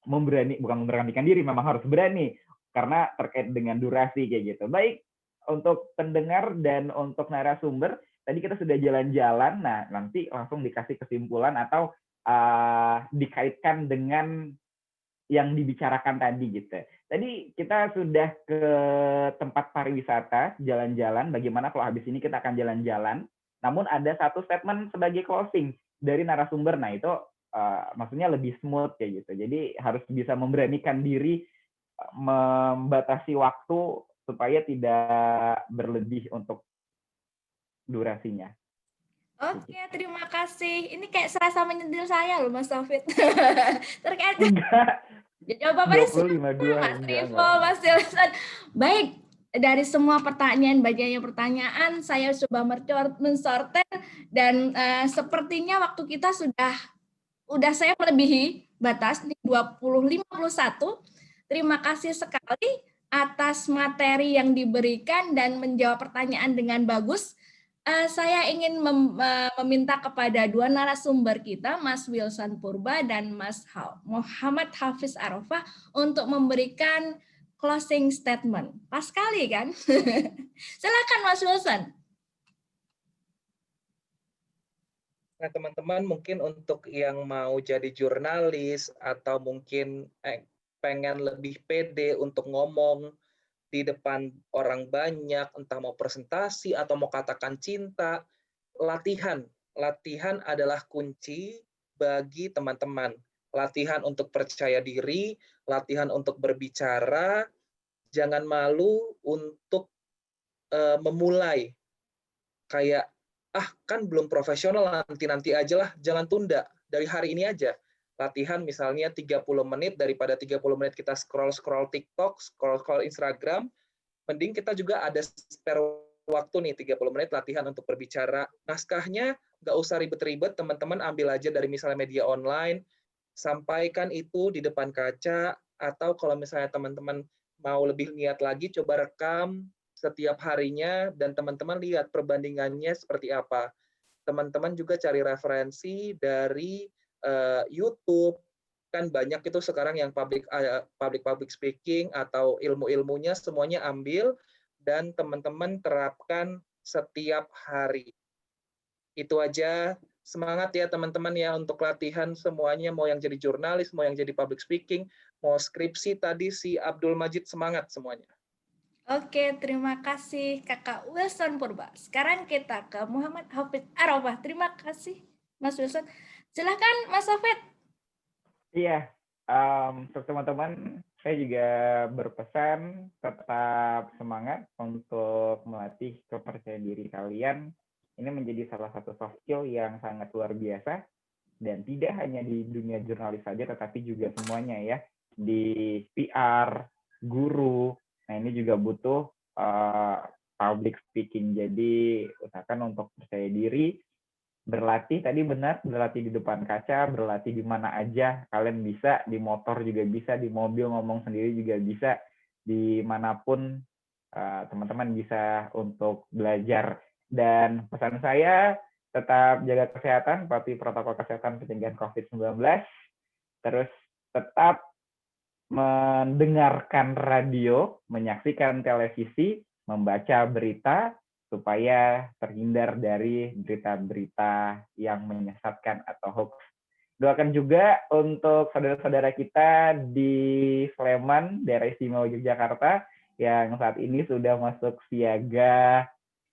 bukan memberanikan diri, memang harus berani karena terkait dengan durasi kayak gitu. Baik, untuk pendengar dan untuk narasumber, tadi kita sudah jalan-jalan, nah nanti langsung dikasih kesimpulan atau dikaitkan dengan yang dibicarakan tadi gitu. Tadi kita sudah ke tempat pariwisata, jalan-jalan, bagaimana kalau habis ini kita akan jalan-jalan, namun ada satu statement sebagai closing dari narasumber, nah itu maksudnya lebih smooth kayak gitu. Jadi harus bisa memberanikan diri, membatasi waktu supaya tidak berlebih untuk durasinya. Oke, terima kasih. Ini kayak serasa menyindir saya loh, Mas Taufik. Terkait jawabannya 25-2 Mas Rivo, Mas Wilson. Baik, dari semua pertanyaan, banyaknya pertanyaan, saya coba mensortir dan sepertinya waktu kita sudah saya melebihi batas di 20.51. Terima kasih sekali atas materi yang diberikan dan menjawab pertanyaan dengan bagus. Saya ingin meminta kepada dua narasumber kita, Mas Wilson Purba dan Mas Muhammad Hafiz Arafah, untuk memberikan closing statement. Pas sekali kan? Silakan Mas Wilson. Nah, teman-teman, mungkin untuk yang mau jadi jurnalis atau mungkin pengen lebih pede untuk ngomong di depan orang banyak, entah mau presentasi atau mau katakan cinta, latihan adalah kunci bagi teman-teman. Latihan untuk percaya diri, latihan untuk berbicara, jangan malu untuk memulai. Kayak, kan belum profesional, nanti aja lah, jangan tunda, dari hari ini aja. Latihan misalnya 30 menit, daripada 30 menit kita scroll TikTok, scroll Instagram, mending kita juga ada spare waktu nih, 30 menit latihan untuk berbicara. Naskahnya nggak usah ribet-ribet, teman-teman ambil aja dari misalnya media online, sampaikan itu di depan kaca, atau kalau misalnya teman-teman mau lebih niat lagi, coba rekam setiap harinya, dan teman-teman lihat perbandingannya seperti apa. Teman-teman juga cari referensi dari YouTube, kan banyak itu sekarang yang public speaking atau ilmu-ilmunya semuanya ambil, dan teman-teman terapkan setiap hari. Itu aja. Semangat ya teman-teman ya untuk latihan semuanya, mau yang jadi jurnalis, mau yang jadi public speaking, mau skripsi tadi si Abdul Majid, semangat semuanya. Oke, terima kasih Kakak Wilson Purba. Sekarang kita ke Muhammad Hafiz Arafah. Terima kasih Mas Wilson. Silakan Mas Hafiz. Iya, untuk teman-teman, saya juga berpesan tetap semangat untuk melatih kepercayaan diri kalian. Ini menjadi salah satu soft skill yang sangat luar biasa. dan tidak hanya di dunia jurnalis saja, tetapi juga semuanya ya, di PR, guru. Nah ini juga butuh public speaking. Jadi usahakan untuk percaya diri, berlatih tadi benar, berlatih di depan kaca, berlatih di mana aja. Kalian bisa, di motor juga bisa, di mobil ngomong sendiri juga bisa, dimanapun teman-teman bisa untuk belajar. Dan pesan saya, tetap jaga kesehatan, patuhi protokol kesehatan pencegahan COVID-19, terus tetap mendengarkan radio, menyaksikan televisi, membaca berita, supaya terhindar dari berita-berita yang menyesatkan atau hoax. Doakan juga untuk saudara-saudara kita di Sleman, daerah istimewa Yogyakarta, yang saat ini sudah masuk siaga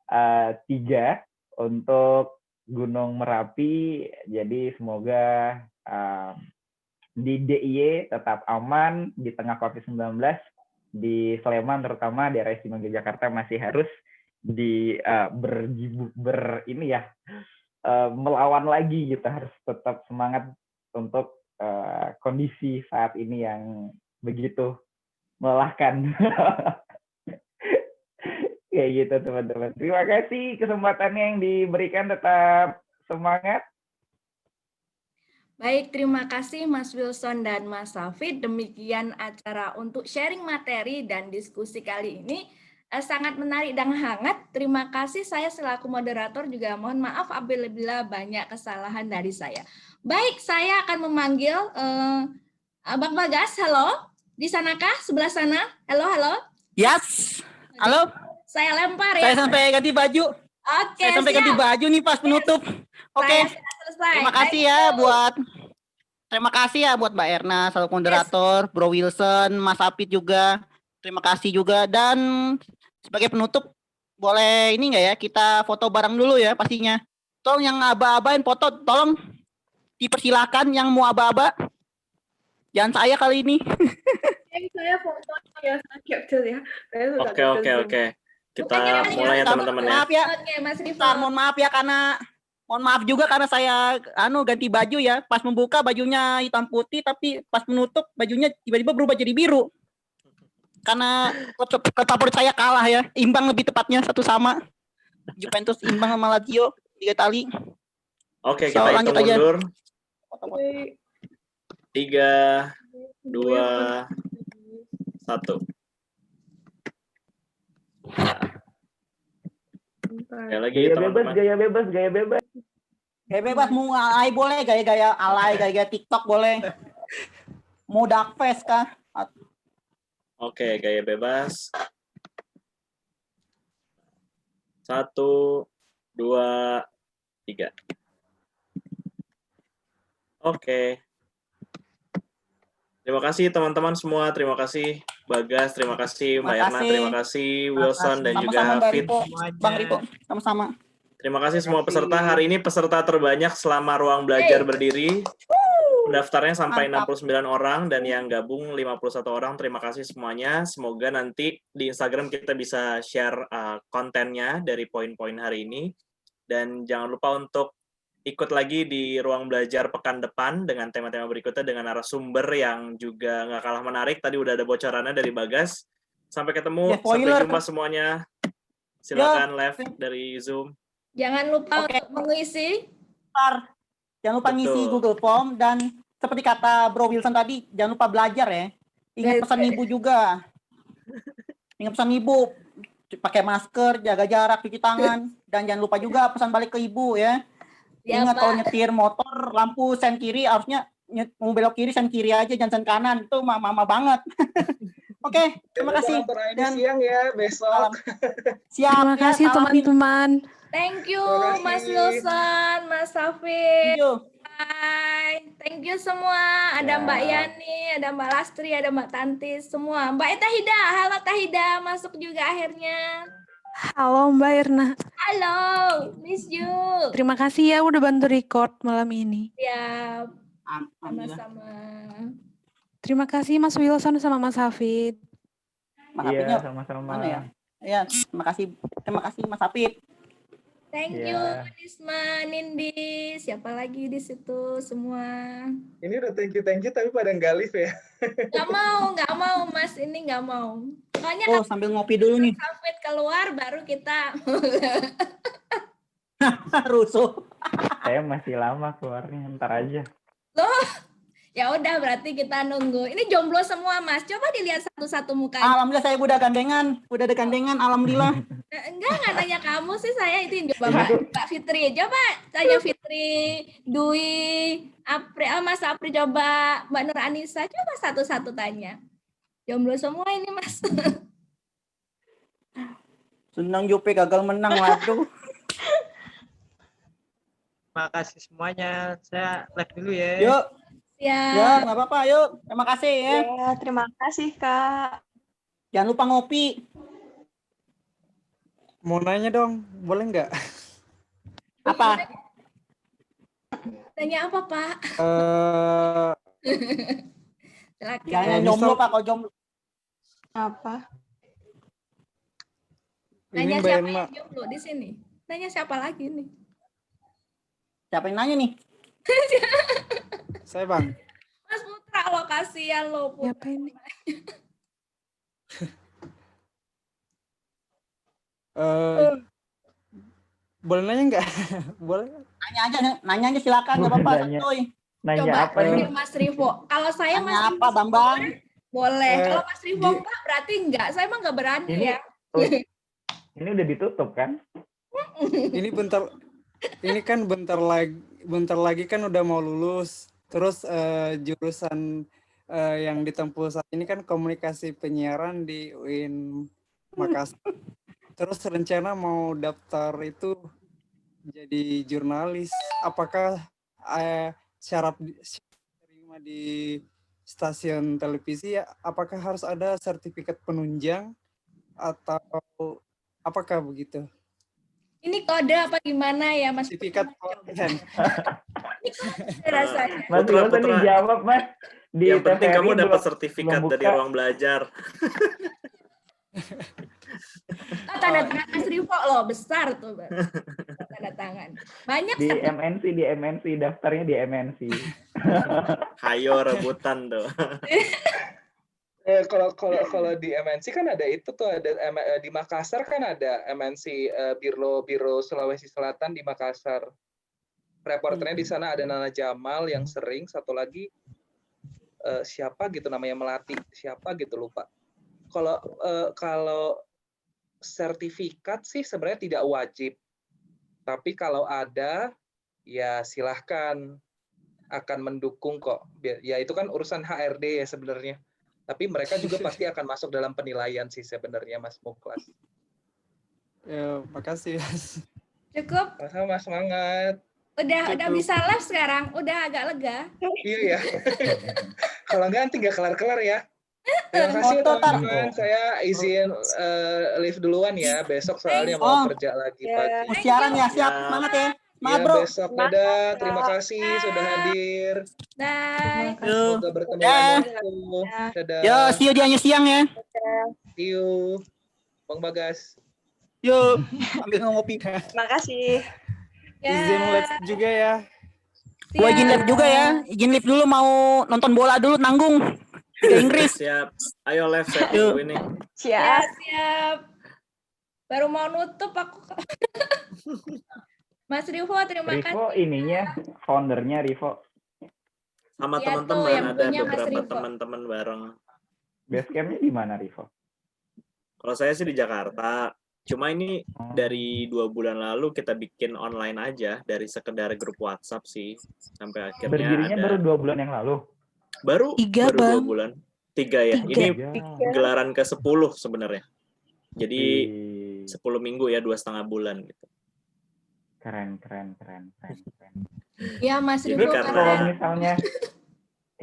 3 untuk Gunung Merapi. Jadi semoga di DIY tetap aman di tengah COVID-19. Di Sleman terutama daerah istimewa Yogyakarta masih harus melawan lagi gitu, harus tetap semangat untuk kondisi saat ini yang begitu melelahkan. Kayak gitu teman-teman. Terima kasih kesempatannya yang diberikan, tetap semangat. Baik, terima kasih Mas Wilson dan Mas Hafid. Demikian acara untuk sharing materi dan diskusi kali ini. Sangat menarik dan hangat. Terima kasih, saya selaku moderator juga mohon maaf apabila banyak kesalahan dari saya. Baik, saya akan memanggil Abang Bagas. Halo, di sanakah? Sebelah sana? Halo, halo. Yes. Halo. Saya lempar ya. Saya sampai ganti baju. Oke, saya sampai ganti baju nih pas penutup. Oke. Selesai. Terima kasih ya buat Mbak Erna selaku moderator, Bro Wilson, Mas Hafid juga. Terima kasih juga, dan sebagai penutup boleh ini enggak ya, kita foto bareng dulu ya pastinya. Tolong yang aba-abain foto, tolong dipersilakan yang mau aba-aba. Jangan saya kali ini. Saya foto ya, capture ya. Oke. Kita mulai ya teman-teman ya. Maaf ya. Mas Bentar, mohon maaf ya mohon maaf juga karena saya ganti baju ya. Pas membuka bajunya hitam putih, tapi pas menutup bajunya tiba-tiba berubah jadi biru. Karena klub favorit saya kalah ya, imbang lebih tepatnya 1-1. Juventus imbang sama Lazio 3 kali. Oke, kita hitung mundur. 3, 2, 1. Ya, lagi gaya bebas mau alay boleh, gaya-gaya alay, gaya TikTok boleh. Mau dark face kah? Oke, gaya bebas. 1, 2, 3. Oke. Terima kasih teman-teman semua. Terima kasih Bagas, terima kasih Mbak Erna, terima kasih Wilson dan juga Hafid. Bang Ripo, sama-sama. Terima kasih semua peserta. Hari ini peserta terbanyak selama ruang belajar berdiri. Pendaftarnya sampai 69 orang dan yang gabung 51 orang. Terima kasih semuanya. Semoga nanti di Instagram kita bisa share kontennya dari poin-poin hari ini. Dan jangan lupa untuk ikut lagi di ruang belajar pekan depan dengan tema-tema berikutnya dengan narasumber yang juga nggak kalah menarik. Tadi udah ada bocorannya dari Bagas. Sampai ketemu, sampai jumpa semuanya. Silakan live dari Zoom. Jangan lupa untuk mengisi. Jangan lupa ngisi Google Form, dan seperti kata Bro Wilson tadi, jangan lupa belajar ya. Ingat pesan ibu juga. Ingat pesan ibu, pakai masker, jaga jarak, cuci tangan, dan jangan lupa juga pesan balik ke ibu ya. Ingat kalau nyetir motor, lampu sen kiri harusnya mau belok kiri, sen kiri aja, jangan sen kanan. Itu mama banget. Oke, terima kasih. Dan siang ya besok. Siap. Terima kasih teman-teman. Thank you Mas Wilson, Mas Hafid. Bye. Thank you semua. Ada Mbak Yani, ada Mbak Lastri, ada Mbak Tanti, semua. Mbak Tahida, halo Tahida, masuk juga akhirnya. Halo Mbak Erna. Halo, miss you. Terima kasih ya udah bantu record malam ini. Ya, sama-sama. Terima kasih Mas Wilson sama Mas Hafid. Iya, sama-sama. Ya, terima kasih Mas Hafid. Thank you, Nisma, Nindi. Siapa lagi di situ semua? Ini udah thank you tapi pada nggak live ya. Nggak mau Mas, ini nggak mau. Pokoknya Oh, sambil ngopi dulu nih. Safit keluar baru kita rusuh. Saya masih lama keluarnya, ntar aja. loh. Ya udah berarti kita nunggu. Ini jomblo semua Mas. Coba dilihat satu-satu mukanya. Alhamdulillah saya udah ada gandengan, alhamdulillah. Enggak nanya kamu sih, saya itu coba Mbak Fitri. Coba tanya Fitri, Dwi, Mas Apri, coba Mbak Nur Anissa, coba satu-satu tanya. Jomblo semua ini Mas. Senang Jupe gagal menang, waduh. Makasih semuanya. Saya live dulu ya. Yuk. Ya. Ya, nggak apa-apa, yuk. Terima kasih ya. Ya, terima kasih, Kak. Jangan lupa ngopi. Mau nanya dong, boleh nggak? Apa? Tanya apa, Pak? Silakan. Jangan jomblo, Pak. Kalau jomblo. Apa? Tanya siapa yang jomblo di sini? Tanya siapa lagi nih? Siapa yang nanya nih? Saya Bang. Mas Putra lo, kasihan lo Putra. Siapa ini? Boleh nanya nggak? Boleh. Nanya aja silakan, nggak apa-apa. Nanya Coba apa nih? Mas Rivo. Kalau saya nanya Mas apa, Rivo Bambang? Boleh. Kalau Mas Rivo enggak, berarti enggak. Saya emang nggak berani ya. Ini udah ditutup kan? Ini ini kan bentar lagi kan udah mau lulus. Terus jurusan yang ditempuh saat ini kan komunikasi penyiaran di UIN Makassar. Terus rencana mau daftar itu jadi jurnalis. Apakah syarat terima di stasiun televisi ya? Apakah harus ada sertifikat penunjang atau apakah begitu? Ini kode apa gimana ya Mas? Sertifikat pelatihan. Rasanya. Mas Putra dijawab, Mas. Yang penting kamu dapat sertifikat dari ruang belajar. Tanda tangan Mas Rivo loh, besar tuh. Tanda tangan. Banyak di MNC, daftarnya di MNC. Hayo rebutan tuh. Kalau di MNC kan ada itu tuh, ada di Makassar kan ada MNC Biro Sulawesi Selatan di Makassar. Reporternya di sana ada Nana Jamal yang sering, satu lagi siapa gitu namanya Melati, siapa gitu lupa. Kalau sertifikat sih sebenarnya tidak wajib. Tapi kalau ada ya silahkan, akan mendukung kok. Ya itu kan urusan HRD ya sebenarnya. Tapi mereka juga pasti akan masuk dalam penilaian sih sebenarnya Mas Muklas. Ya, makasih Mas. Cukup. Sama semangat. Udah bisa live sekarang, udah agak lega. Iya ya. Kalau enggak nanti nggak kelar-kelar ya. Terima kasih teman-teman. Saya izin live duluan ya. Besok soalnya mau kerja lagi pagi. Siaran ya, siap. Semangat ya. Semangat bro. Besok dadah. Terima kasih sudah hadir. Bye. Semoga bertemu lagi. Dadah. Yo, see you di siang ya. See you. Bang Bagas. Yuk, ambil ngopi. Makasih. Izin live juga ya. Gua izin live juga ya. Izin live dulu, mau nonton bola dulu, nanggung. Liga Inggris. Siap. Ayo live saya tunggu ini. Siap. Baru mau nutup aku. Mas Rivo, terima kasih. Rivo ininya, foundernya Rivo. Sama Ya, teman-teman yang ada punya Mas beberapa Rivo. teman-teman bareng. Basecampnya di mana Rivo? Kalau saya sih di Jakarta. Cuma ini dari 2 bulan lalu kita bikin online aja, dari sekedar grup WhatsApp sih, sampai akhirnya Berdirinya ada. baru 2 bulan yang lalu. Baru 2 bulan. 3 ya. Ini gelaran ke-10 sebenarnya. Jadi 10 minggu ya, 2,5 bulan gitu. Keren. Ya Mas Jadi Rivo.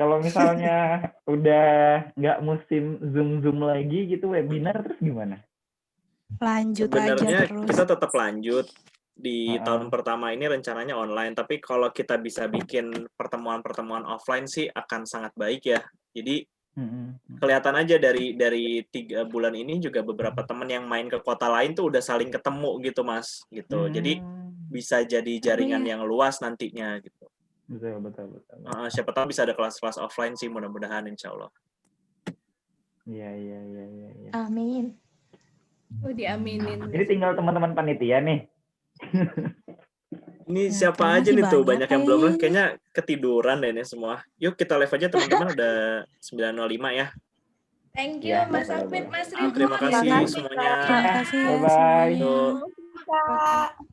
Kalau misalnya udah nggak musim Zoom lagi gitu, webinar terus gimana? Lanjut Sebenarnya aja terus. kita tetap lanjut di tahun pertama ini rencananya online, tapi kalau kita bisa bikin pertemuan-pertemuan offline sih akan sangat baik ya. Jadi kelihatan aja dari 3 bulan ini juga beberapa teman yang main ke kota lain tuh udah saling ketemu gitu Mas gitu. Jadi bisa jadi jaringan yang luas nantinya gitu. Betul. Siapa tahu bisa ada kelas-kelas offline sih, mudah-mudahan insya Allah. Iya. Amin. Oh, diaminin. Ini tinggal teman-teman panitia nih. Ini siapa aja nih tuh, banyak yang belum live, kayaknya ketiduran deh ini semua. Yuk kita live aja teman-teman, udah 9.05 ya. Thank you Mas Hafid, Mas Ridwan. Terima kasih semuanya. Terima kasih Bye-bye. Yuk. Kak.